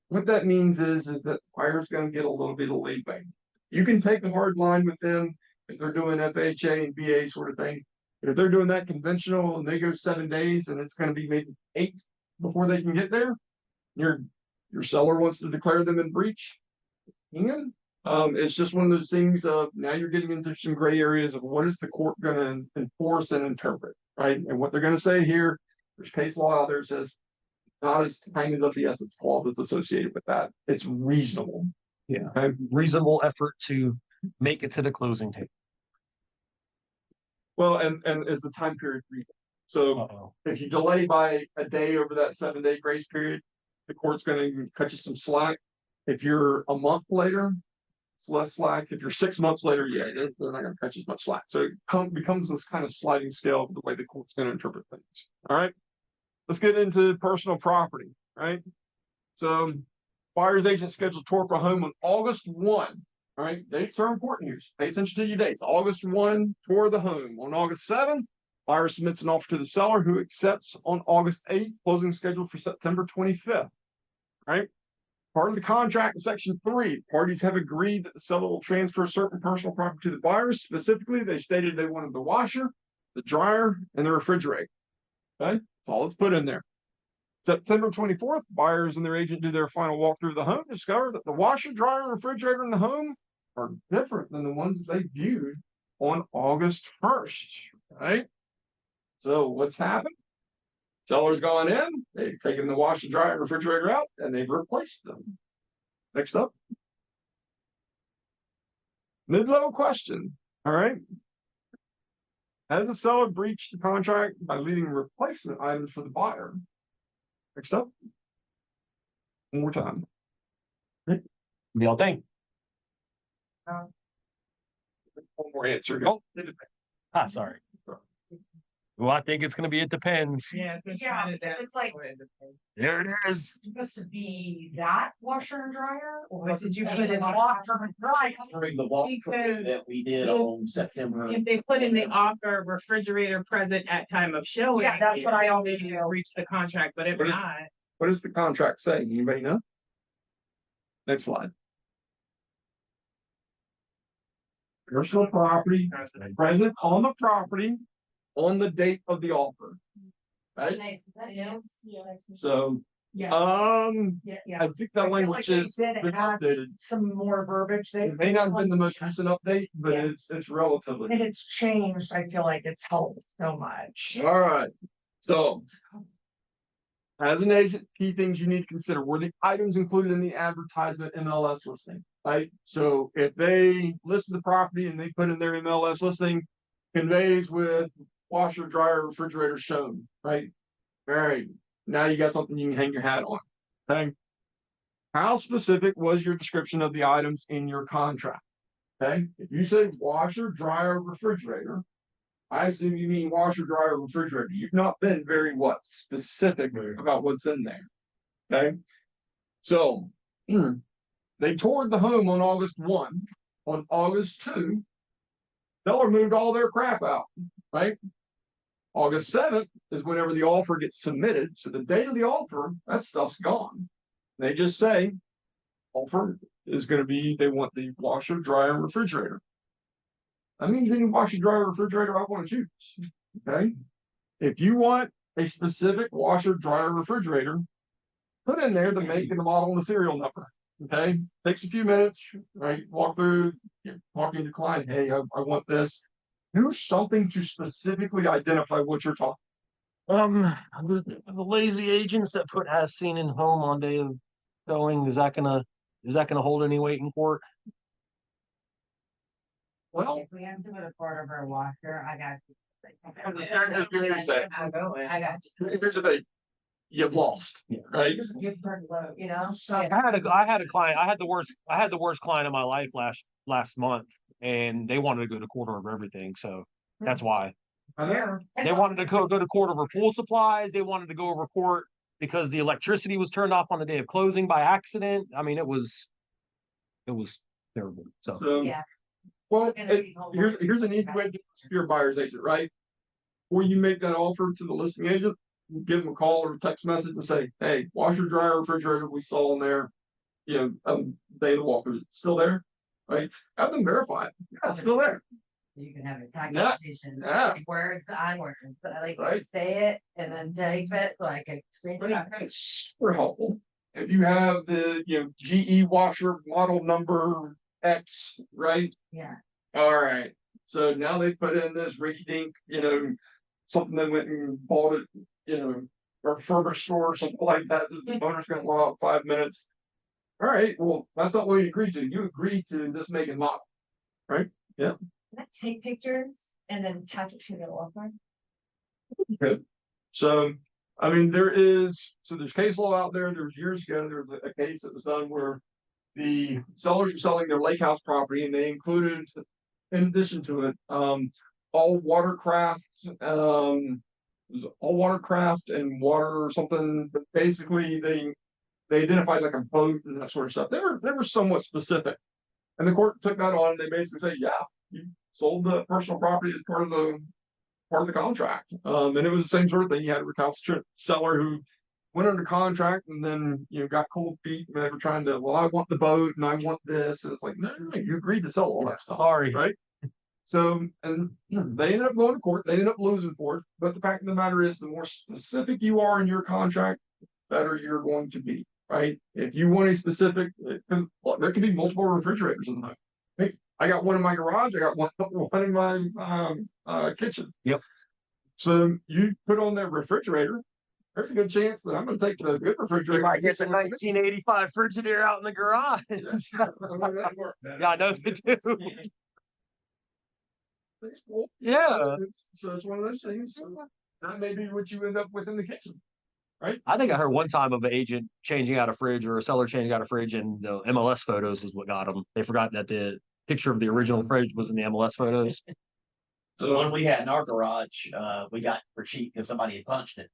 What that means is that the buyer's going to get a little bit of leeway. You can take a hard line with them if they're doing FHA and VA sort of thing. But if they're doing that conventional and they go 7 days and it's going to be maybe 8 before they can get there, your seller wants to declare them in breach. It's just one of those things of now you're getting into some gray areas of what is the court going to enforce and interpret, right? And what they're going to say here, there's case law out there that says not as time is of the essence clause that's associated with that. It's reasonable. Yeah. Okay. Reasonable effort to make it to the closing table. Well, and is the time period reasonable? So if you delay by a day over that 7-day grace period, the court's going to cut you some slack. If you're a month later, it's less slack. If you're 6 months later, yeah, they're not going to cut you as much slack. So it becomes this kind of sliding scale of the way the court's going to interpret things. All right. Let's get into personal property, right? So buyer's agent scheduled tour for a home on August 1. All right. Dates are important here. So pay attention to your dates. August 1, tour of the home. On August 7, buyer submits an offer to the seller who accepts on August 8, closing scheduled for September 25th. Right. Part of the contract in section 3, parties have agreed that the seller will transfer certain personal property to the buyers. Specifically, they stated they wanted the washer, the dryer, and the refrigerator. Okay, that's all that's put in there. September 24th, buyers and their agent do their final walkthrough of the home, discover that the washer, dryer, and refrigerator in the home are different than the ones that they viewed on August 1st. Right? So what's happened? Seller's gone in, they've taken the washer, dryer, and refrigerator out, and they've replaced them. Next up. Mid-level question. All right. Has the seller breached the contract by leaving replacement items for the buyer? Next up. one more time. Y'all think? One more answer. Oh, sorry. Well, I think it's gonna be, it depends. Yeah. Yeah, it's like There it is. supposed to be that washer and dryer, or But did you put in washer and dryer? During the walkthrough that we did on September. If they put in the offer refrigerator present at time of showing. Yeah, that's what I then always you do. Reach the contract, but if What is- not, What does the contract say? Anybody know? Next slide. Personal property present on the property on the date of the offer. Right? So, Yeah, I think that I feel like language they is did been add updated. some more verbiage there. It may not have been the most recent update, but Yeah. it's relatively. And it's changed, I feel like it's helped so much. All right, so. As an agent, key things you need to consider, were the items included in the advertisement MLS listing, right? So if they listed the property and they put in their MLS listing, conveys with washer, dryer, refrigerator shown, right? All right, now you got something you can hang your hat on, okay? How specific was your description of the items in your contract? Okay, if you say washer, dryer, refrigerator, I assume you mean washer, dryer, refrigerator. You've not been very specific about what's in there. Okay. So they toured the home on August 1. On August 2, seller moved all their crap out, right? August 7th is whenever the offer gets submitted. So the date of the offer, that stuff's gone. They just say offer is going to be, they want the washer, dryer, refrigerator. That means any washer, dryer, refrigerator I want to choose. Okay. If you want a specific washer, dryer, refrigerator, put in there the make and the model and the serial number. Okay. Takes a few minutes, right? Walk through, talking to the client. Hey, I want this. Do something to specifically identify what you're talking. The lazy agents that put has seen in home on day of showing, is that gonna hold any weight in court? Well, If we have to put a quarter of our washer, I got. here's that. I got. Here's the thing. You've lost, right? You know? I had a client, I had the worst client of my life last month, and they wanted to go to court over everything, so that's why. They wanted to go to court over pool supplies, they wanted to go over court because the electricity was turned off on the day of closing by accident. I mean, it was terrible, so. So, Yeah. well, And then people here's an easy way to do this if you're a buyer's agent, right? Before you make that offer to the listing agent, you give them a call or a text message and say, hey, washer, dryer, refrigerator, we saw in there, day of the walker, is it still there? Right? Have them verify it. Yeah, it's still there. You can have a Yeah. conversation, Yeah. like words on words, but I like Right. say it and then type it so I can screenshot. It's super helpful. If you have the, GE washer model number X, right? Yeah. All right. So now they put in this rinky-dink, something they went and bought it, or refurbished store or something like that. The owner's gonna allow 5 minutes. All right, well, that's not what you agreed to. You agreed to this make and model, right? Yeah. Take pictures and then attach it to the offer. Good. So, I mean, there's case law out there. There was years ago, there was a case that was done where the sellers were selling their lake house property and they included, in addition to it, all watercraft, and water or something, but basically they identified like a boat and that sort of stuff. They were somewhat specific. And the court took that on and they basically say, yeah, you sold the personal property as part of the contract. And it was the same sort of thing. You had a recalcitrant seller who went under contract and then, got cold feet and they were trying to, well, I want the boat and I want this. And it's like, no, you agreed to sell all that stuff. Sorry. Right. So, and they ended up going to court. They ended up losing for it. But the fact of the matter is, the more specific you are in your contract, the better you're going to be. Right. If you want a specific, because there could be multiple refrigerators in the home. Hey, I got one in my garage. I got one in my kitchen. Yep. So you put on that refrigerator. There's a good chance that I'm going to take the good refrigerator. You might get the 1985 Frigidaire out in the garage. Yeah, I know they do. That's cool. Yeah. So it's one of those things. That may be what you end up with in the kitchen. I think I heard one time of an agent changing out a fridge or a seller changing out a fridge, and the MLS photos is what got them. They forgot that the picture of the original fridge was in the MLS photos. So the one we had in our garage, we got for cheap because somebody had punched it.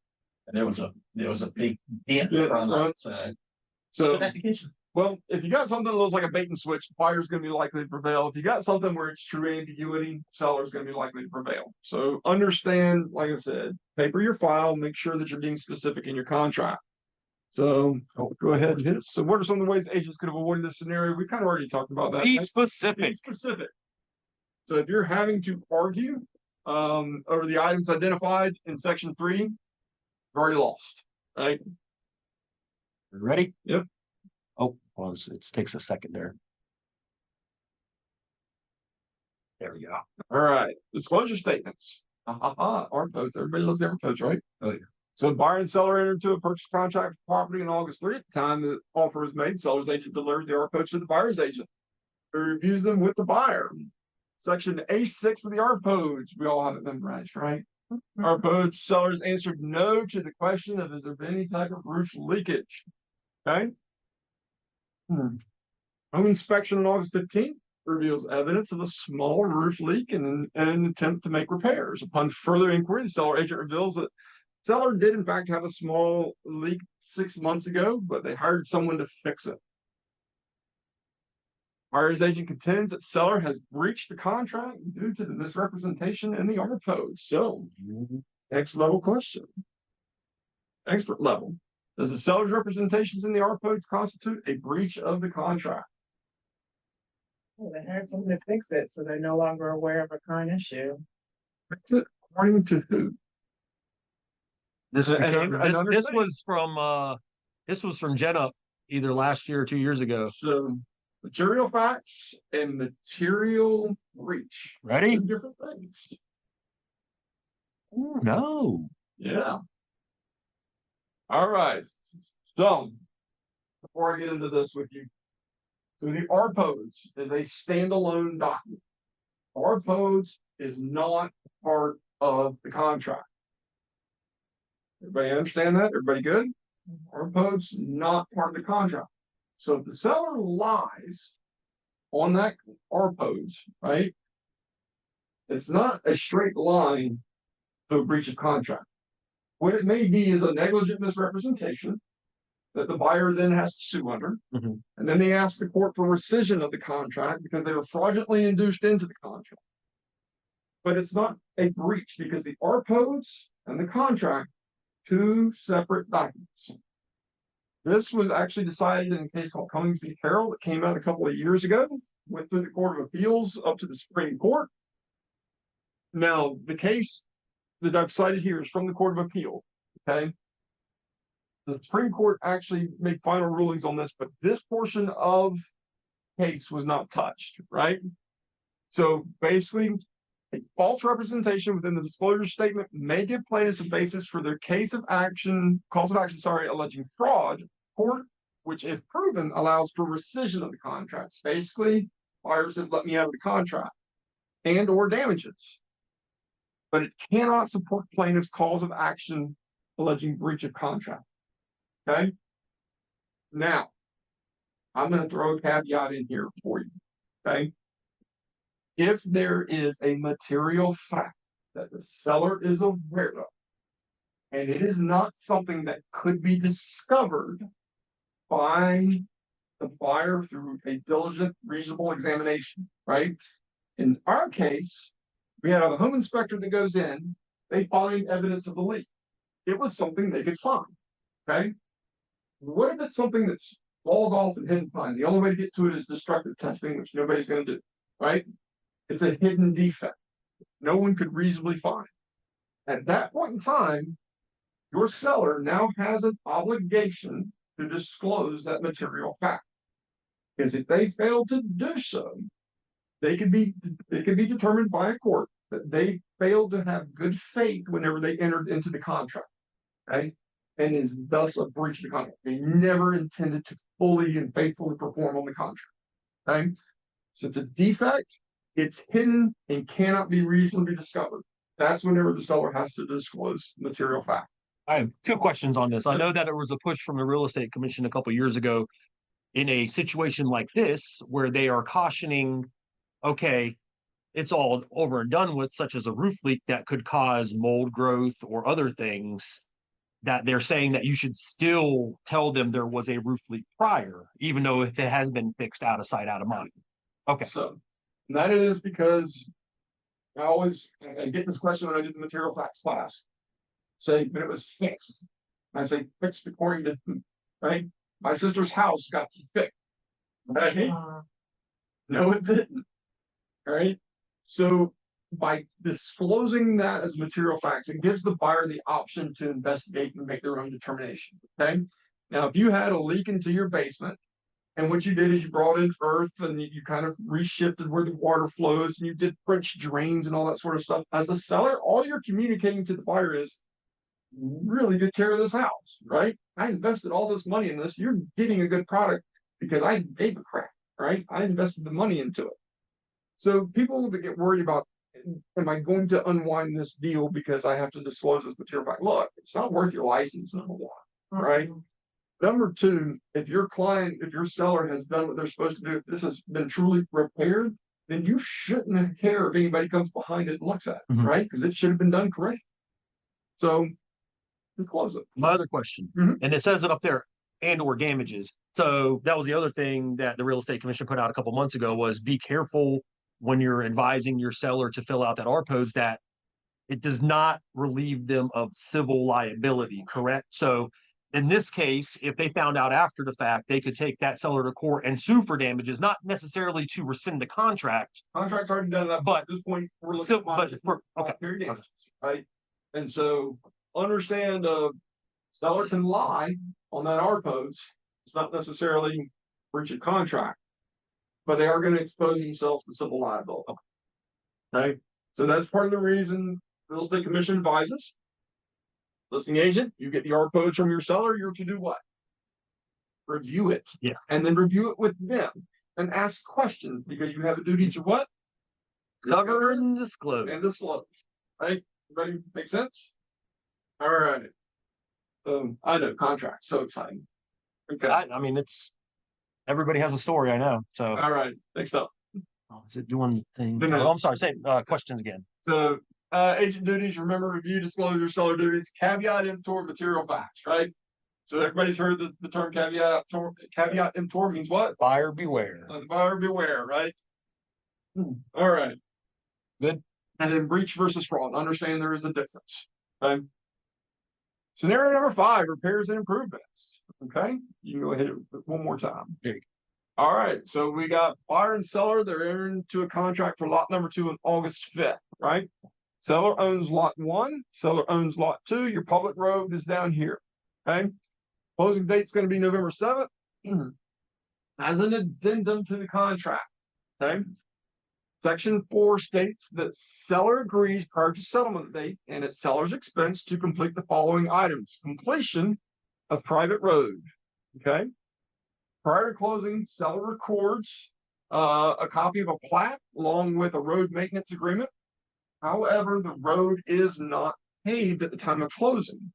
And there was a big dent Yeah, from right. it. So, Put that in the kitchen. well, if you got something that looks like a bait and switch, the buyer's going to be likely to prevail. If you got something where it's true ambiguity, seller's going to be likely to prevail. So understand, like I said, paper your file, make sure that you're being specific in your contract. So go ahead and hit it. So what are some of the ways agents could have avoided this scenario? We kind of already talked about that. Be Be specific. specific. So if you're having to argue over the items identified in section 3, you've already lost, right? Ready? Yep. Oh, well, it takes a second there. There we go. All right. Disclosure statements. Our codes. Everybody loves their codes, right? Oh, yeah. So buyer and seller entered into a purchase contract for property on August 3rd. At the time the offer was made, seller's agent delivered the R codes to the buyer's agent, who reviews them with the buyer. Section A6 of the R codes. We all have it memorized, right? R codes. Sellers answered no to the question of, has there been any type of roof leakage? Okay. Home inspection on August 15th reveals evidence of a small roof leak and an attempt to make repairs. Upon further inquiry, the seller agent reveals that seller did in fact have a small leak 6 months ago, but they hired someone to fix it. Buyer's agent contends that seller has breached the contract due to the misrepresentation in the R code. So, next level question. Expert level. Does the seller's representations in the R codes constitute a breach of the contract? Well, they hired someone to fix it, so they're no longer aware of a current issue. Fix it according to who? This And this was from Jenna either last year or 2 years ago. So material facts and material breach. Ready? Two different things. No. Yeah. All right. So before I get into this with you, so the RPOs is a standalone document. RPOs is not part of the contract. Everybody understand that? Everybody good? RPOs not part of the contract. So if the seller lies on that RPOs, right? It's not a straight line to a breach of contract. What it may be is a negligent misrepresentation that the buyer then has to sue under. Mhm. And then they ask the court for rescission of the contract because they were fraudulently induced into the contract. But it's not a breach because the RPOs and the contract, two separate documents. This was actually decided in a case called Cummings v. Carroll that came out a couple of years ago, went through the Court of Appeals up to the Supreme Court. Now, the case that I've cited here is from the Court of Appeal, okay? The Supreme Court actually made final rulings on this, but this portion of case was not touched, right? So basically, a false representation within the disclosure statement may give plaintiffs a basis for their cause of action, alleging fraud, court, which if proven allows for rescission of the contracts. Basically, buyers have let me out of the contract and or damages. But it cannot support plaintiff's cause of action alleging breach of contract. Okay. Now, I'm going to throw a caveat in here for you. Okay. If there is a material fact that the seller is aware of, and it is not something that could be discovered by the buyer through a diligent, reasonable examination, right? In our case, we have a home inspector that goes in, they find evidence of the leak. It was something they could find, okay? What if it's something that's walled off and hidden behind? The only way to get to it is destructive testing, which nobody's going to do, right? It's a hidden defect. No one could reasonably find. At that point in time, your seller now has an obligation to disclose that material fact. Because if they fail to do so, it could be determined by a court that they failed to have good faith whenever they entered into the contract, right? And is thus a breach of the contract. They never intended to fully and faithfully perform on the contract, okay? So it's a defect, it's hidden and cannot be reasonably discovered. That's whenever the seller has to disclose material fact. I have two questions on this. I know that there was a push from the real estate commission a couple years ago in a situation like this where they are cautioning, okay, it's all over and done with, such as a roof leak that could cause mold growth or other things, that they're saying that you should still tell them there was a roof leak prior, even though if it has been fixed, out of sight, out of mind. Okay. So that is because I get this question when I did the material facts class. Say, but it was fixed. And I say, fixed according to who, right? My sister's house got fixed. Right? No, it didn't. All right. So by disclosing that as material facts, it gives the buyer the option to investigate and make their own determination. Okay. Now, if you had a leak into your basement, and what you did is you brought in earth and you kind of reshifted where the water flows and you did French drains and all that sort of stuff. As a seller, all you're communicating to the buyer is really good care of this house, right? I invested all this money in this. You're getting a good product because I gave a crap, right? I invested the money into it. So people that get worried about, am I going to unwind this deal because I have to disclose this material fact? Look, it's not worth your license, number one, right? Number two, if your seller has done what they're supposed to do, if this has been truly repaired, then you shouldn't care if anybody comes behind it and looks at it, right? Because it should have been done correctly. So, close it. My other question, and it says it up there, and or damages. So that was the other thing that the real estate commission put out a couple months ago was be careful when you're advising your seller to fill out that RPOs that it does not relieve them of civil liability, correct? So in this case, if they found out after the fact, they could take that seller to court and sue for damages, not necessarily to rescind the contract. Contract's already done that, but at this point, we're looking at period damages, right? And so understand seller can lie on that RPOs. It's not necessarily breach of contract, but they are going to expose themselves to civil liability. Okay. So that's part of the reason the real estate commission advises. Listing agent, you get the RPOs from your seller, you're to do what? Review it. Yeah. And then review it with them and ask questions because you have a duty to what? Cover and disclose. And disclose. Right? Everybody make sense? All right. I know contracts, so exciting. Okay. I mean, it's everybody has a story, I know. So All right. Next up. is it doing the thing? No, no. Oh, I'm sorry, say questions again. So agent duties, remember, review, disclosure, seller duties, caveat emptor, material facts, right? So everybody's heard the term caveat emptor means what? Buyer beware. Buyer beware, right? All right. Good. And then breach versus fraud. Understand there is a difference. Okay. Scenario number 5, repairs and improvements. Okay. You can go ahead and one more time. There you All right. So we got buyer and seller. They're entering into a contract for lot number 2 on August 5th, right? Seller owns lot 1, seller owns lot 2. Your public road is down here. Okay. Closing date's going to be November 7th. As an addendum to the contract. Okay. Section 4 states that seller agrees prior to settlement date and at seller's expense to complete the following items. Completion of private road. Okay. Prior to closing, seller records a copy of a plat along with a road maintenance agreement. However, the road is not paved at the time of closing.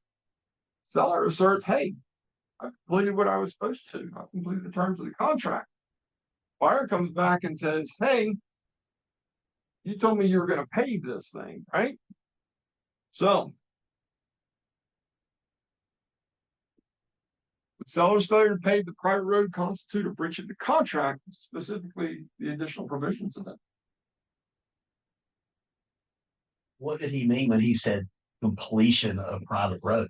Seller asserts, hey, I completed what I was supposed to. I completed the terms of the contract. Buyer comes back and says, hey, you told me you were going to pave this thing, right? So, would seller's failure to pave the private road constitute a breach of the contract, specifically the additional provisions of it? What did he mean when he said completion of private road?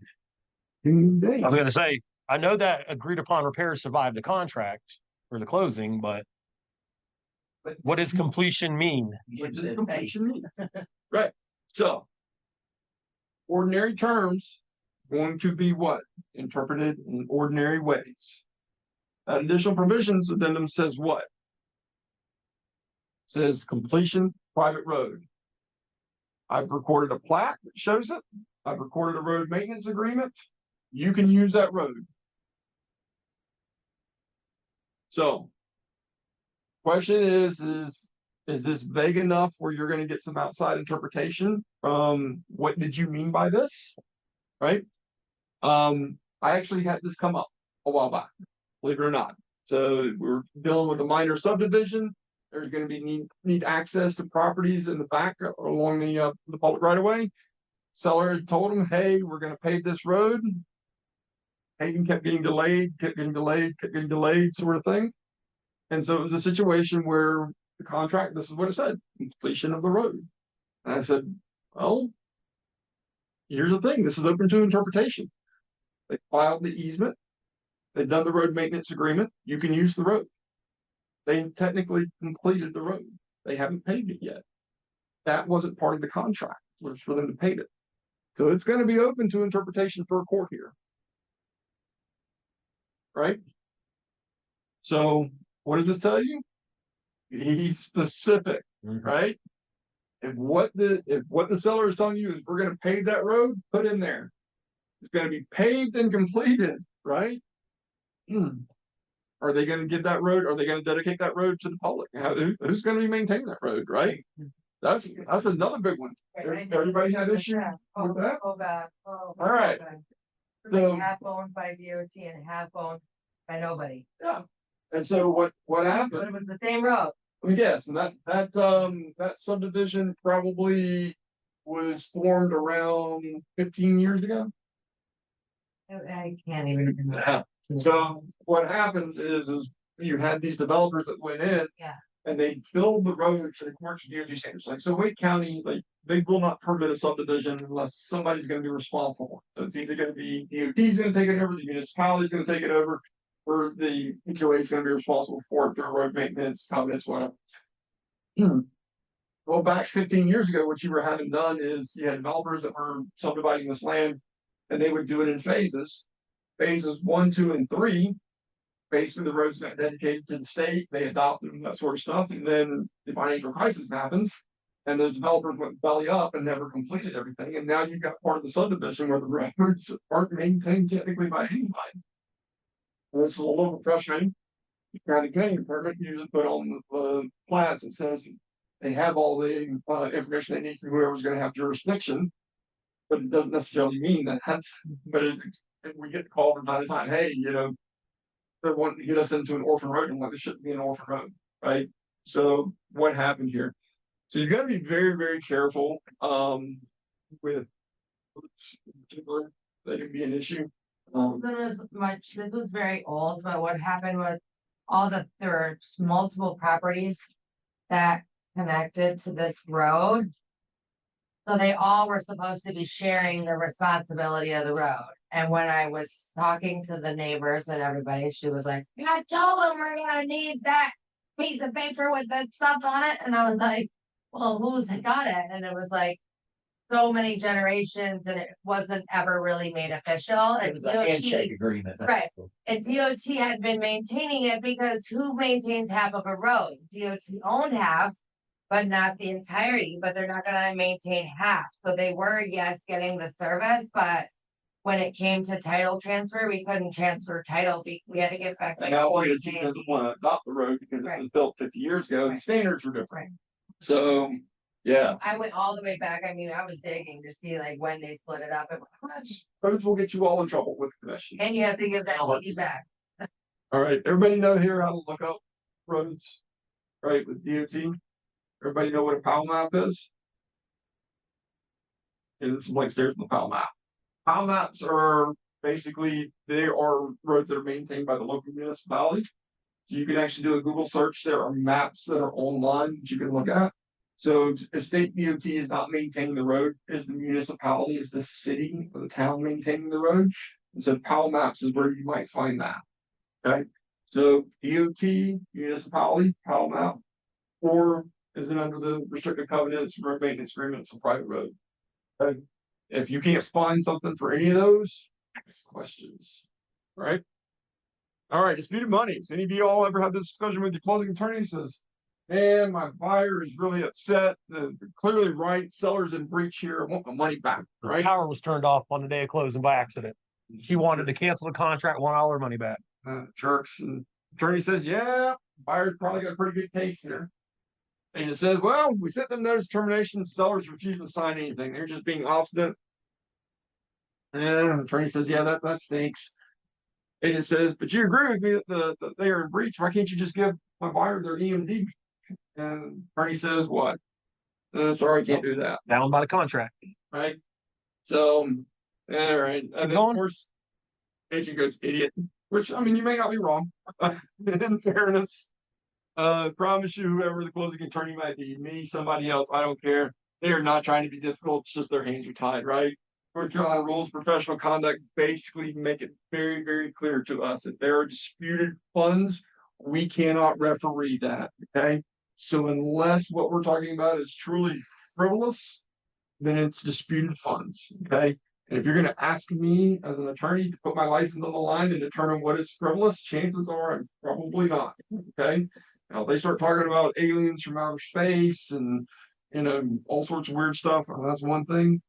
I was going to say, I know that agreed upon repairs survived the contract or the closing, but what does completion mean? What does completion mean? Right. So, ordinary terms going to be what? Interpreted in ordinary ways. Additional provisions addendum says what? Says completion private road. I've recorded a plat that shows it. I've recorded a road maintenance agreement. You can use that road. So, question is this vague enough where you're going to get some outside interpretation from what did you mean by this? Right? I actually had this come up a while back, believe it or not. So we're dealing with a minor subdivision. There's gonna be need access to properties in the back along the public right of way. Seller had told him, hey, we're gonna pave this road. Paving kept getting delayed, kept getting delayed, kept getting delayed, sort of thing. And so it was a situation where the contract, this is what it said, completion of the road. And I said, well, here's the thing, this is open to interpretation. They filed the easement. They've done the road maintenance agreement. You can use the road. They technically completed the road. They haven't paved it yet. That wasn't part of the contract, was for them to pave it. So it's going to be open to interpretation for a court here. Right? So what does this tell you? He's specific, right? If what the seller is telling you is we're going to pave that road, put in there. It's going to be paved and completed, right? Are they going to give that road? Are they going to dedicate that road to the public? Who's going to be maintaining that road, right? That's another big one. Everybody had issue with that? Go back. Oh, All right. So- Half owned by DOT and half owned by nobody. Yeah. And so what But happened? it was the same road. Yes, and that subdivision probably was formed around 15 years ago. I can't even remember. Yeah. So what happened is you had these developers that went in. Yeah. And they filled the road to the commercial DOT standards. Like, so Wake County, like, they will not permit a subdivision unless somebody's gonna be responsible for it. So it's either gonna be DOT's gonna take it over, the municipality's gonna take it over, or the HOA is gonna be responsible for it through road maintenance, covenants, whatever. Well, back 15 years ago, what you were having done is you had developers that were subdividing this land, and they would do it in phases. Phases 1, 2, and 3. Basically, the roads got dedicated to the state, they adopted them, that sort of stuff, and then the financial crisis happens. And those developers went belly up and never completed everything, and now you've got part of the subdivision where the roads aren't maintained technically by anybody. And this is a little frustrating. You got a getting permit, you just put on the plats, it says they have all the information they need from whoever's gonna have jurisdiction. But it doesn't necessarily mean that, but if we get called from time to time, hey, they're wanting to get us into an orphan road and what, it shouldn't be an orphan road, right? So what happened here? So you got to be very, very careful with that can be an issue. This was very old, but what happened was there were multiple properties that connected to this road. So they all were supposed to be sharing the responsibility of the road. And when I was talking to the neighbors and everybody, she was like, I told them we're gonna need that piece of paper with that stuff on it. And I was like, well, who's got it? And it was like so many generations and it wasn't ever really made official. It And was a handshake agreement. Right. And DOT had been maintaining it because who maintains half of a road? DOT owned half, but not the entirety, but they're not gonna maintain half. So they were, yes, getting the service, but when it came to title transfer, we couldn't transfer title. We had to get back. And now DOT doesn't want to adopt the road because it was built 50 years ago and standards were different. Right. So, yeah. I went all the way back. I mean, I was digging to see like when they split it up and Roads will get you all in trouble with the commission. and you have to give that lady back. All right, everybody know here how to look up roads, right, with DOT? Everybody know what a POW map is? And it's like there's the POW map. POW maps are basically, they are roads that are maintained by the local municipality. So you can actually do a Google search. There are maps that are online that you can look at. So if state DOT is not maintaining the road, is the municipality, is the city or the town maintaining the road? And so POW maps is where you might find that. Okay, so DOT, municipality, POW map, or is it under the restricted covenants, road maintenance agreements, or private road? Okay. If you can't find something for any of those, ask questions, right? All right, disputed monies. Any of you all ever had this discussion with your closing attorney? Says, man, my buyer is really upset. They're clearly right. Seller's in breach here. I want my money back, right? Power was turned off on the day of closing by accident. She wanted to cancel the contract, want all her money back. Jerks. And attorney says, yeah, buyer's probably got a pretty good case here. Agent says, well, we sent them notice of termination. Sellers refused to sign anything. They're just being obstinate. And the attorney says, yeah, that stinks. Agent says, but you agree with me that they are in breach. Why can't you just give my buyer their EMD? And attorney says, what? Sorry, I can't do that. Bound by the contract. Right? So, all right. And then, of going. course, agent goes, idiot, which, I mean, you may not be wrong. In fairness, promise you, whoever the closing attorney might be, me, somebody else, I don't care. They are not trying to be difficult. It's just their hands are tied, right? North Carolina rules of professional conduct basically make it very, very clear to us that there are disputed funds. We cannot referee that. Okay. So unless what we're talking about is truly frivolous, then it's disputed funds. Okay. And if you're going to ask me as an attorney to put my license on the line and determine what is frivolous, chances are I'm probably not. Okay. Now they start talking about aliens from outer space and, all sorts of weird stuff. That's one thing.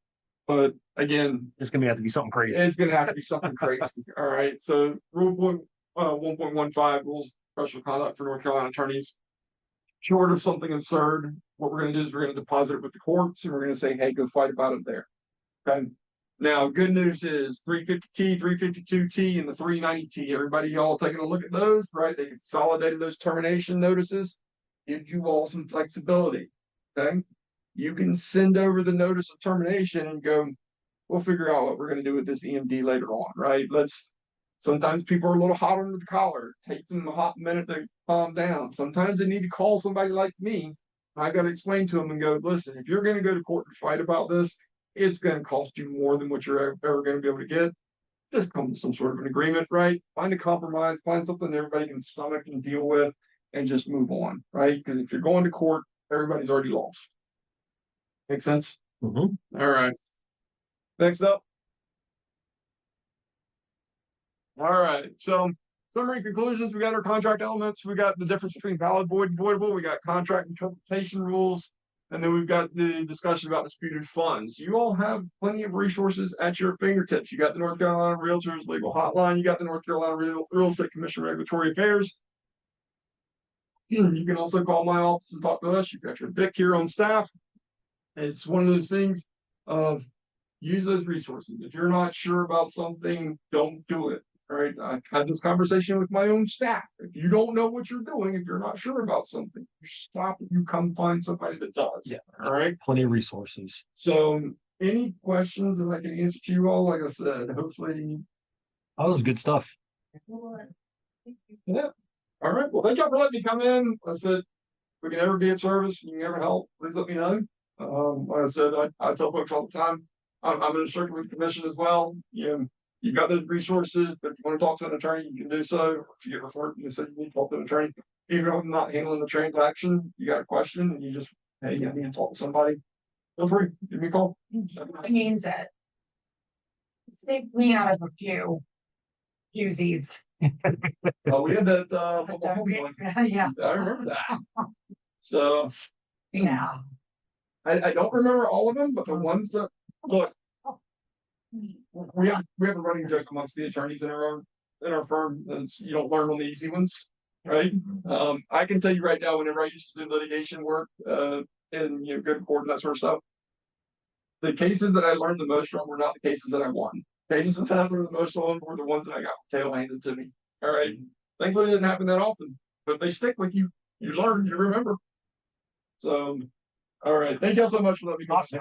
But again, It's gonna have to be something crazy. it's gonna have to be something crazy. All right. So rule 1.15 rules of professional conduct for North Carolina attorneys. Short of something absurd, what we're gonna do is we're gonna deposit it with the courts and we're gonna say, hey, go fight about it there. Okay. Now, good news is 350T, 352T, and the 390T. Everybody, y'all taking a look at those, right? They consolidated those termination notices. Give you all some flexibility. Okay. You can send over the notice of termination and go, we'll figure out what we're going to do with this EMD later on, right? Sometimes people are a little hot under the collar. It takes them a hot minute to calm down. Sometimes they need to call somebody like me. I got to explain to them and go, listen, if you're going to go to court and fight about this, it's going to cost you more than what you're ever going to be able to get. Just come to some sort of an agreement, right? Find a compromise, find something that everybody can stomach and deal with, and just move on, right? Because if you're going to court, everybody's already lost. Make sense? Mhm. All right. Next up. All right. So summary conclusions. We got our contract elements. We got the difference between valid, void, and voidable. We got contract interpretation rules. And then we've got the discussion about disputed funds. You all have plenty of resources at your fingertips. You got the North Carolina Realtors Legal Hotline. You got the North Carolina Real Estate Commission Regulatory Affairs. You can also call my office and talk to us. You've got your BIC here on staff. It's one of those things of use those resources. If you're not sure about something, don't do it. All right. I've had this conversation with my own staff. If you don't know what you're doing, if you're not sure about something, you stop and you come find somebody that does. Yeah. All right. Plenty of resources. So any questions that I can answer to you all, like I said, hopefully. That was good stuff. Yeah. All right. Well, thank y'all for letting me come in. Like I said, if we can ever be of service, you can ever help, please let me know. Like I said, I tell folks all the time, I'm in a circuit with commission as well. You've got those resources, but if you want to talk to an attorney, you can do so. If you get referred, you said you need to talk to an attorney. Even if I'm not handling the transaction, you got a question and you just, hey, you need to talk to somebody. Feel free, give me a call. It means that saved me out of a few doozies. Oh, we had that, football home one. Yeah, I remember that. So yeah. I don't remember all of them, but the ones that, look, we have a running joke amongst the attorneys in our firm. Is you don't learn on the easy ones, right? I can tell you right now, whenever I used to do litigation work, and go to court and that sort of stuff, the cases that I learned the most from were not the cases that I won. Cases that I learned the most on were the ones that I got tail handed to me. All right. Thankfully, it didn't happen that often, but they stick with you. You learn, you remember. So, all right. Thank y'all so much for letting me go. Awesome.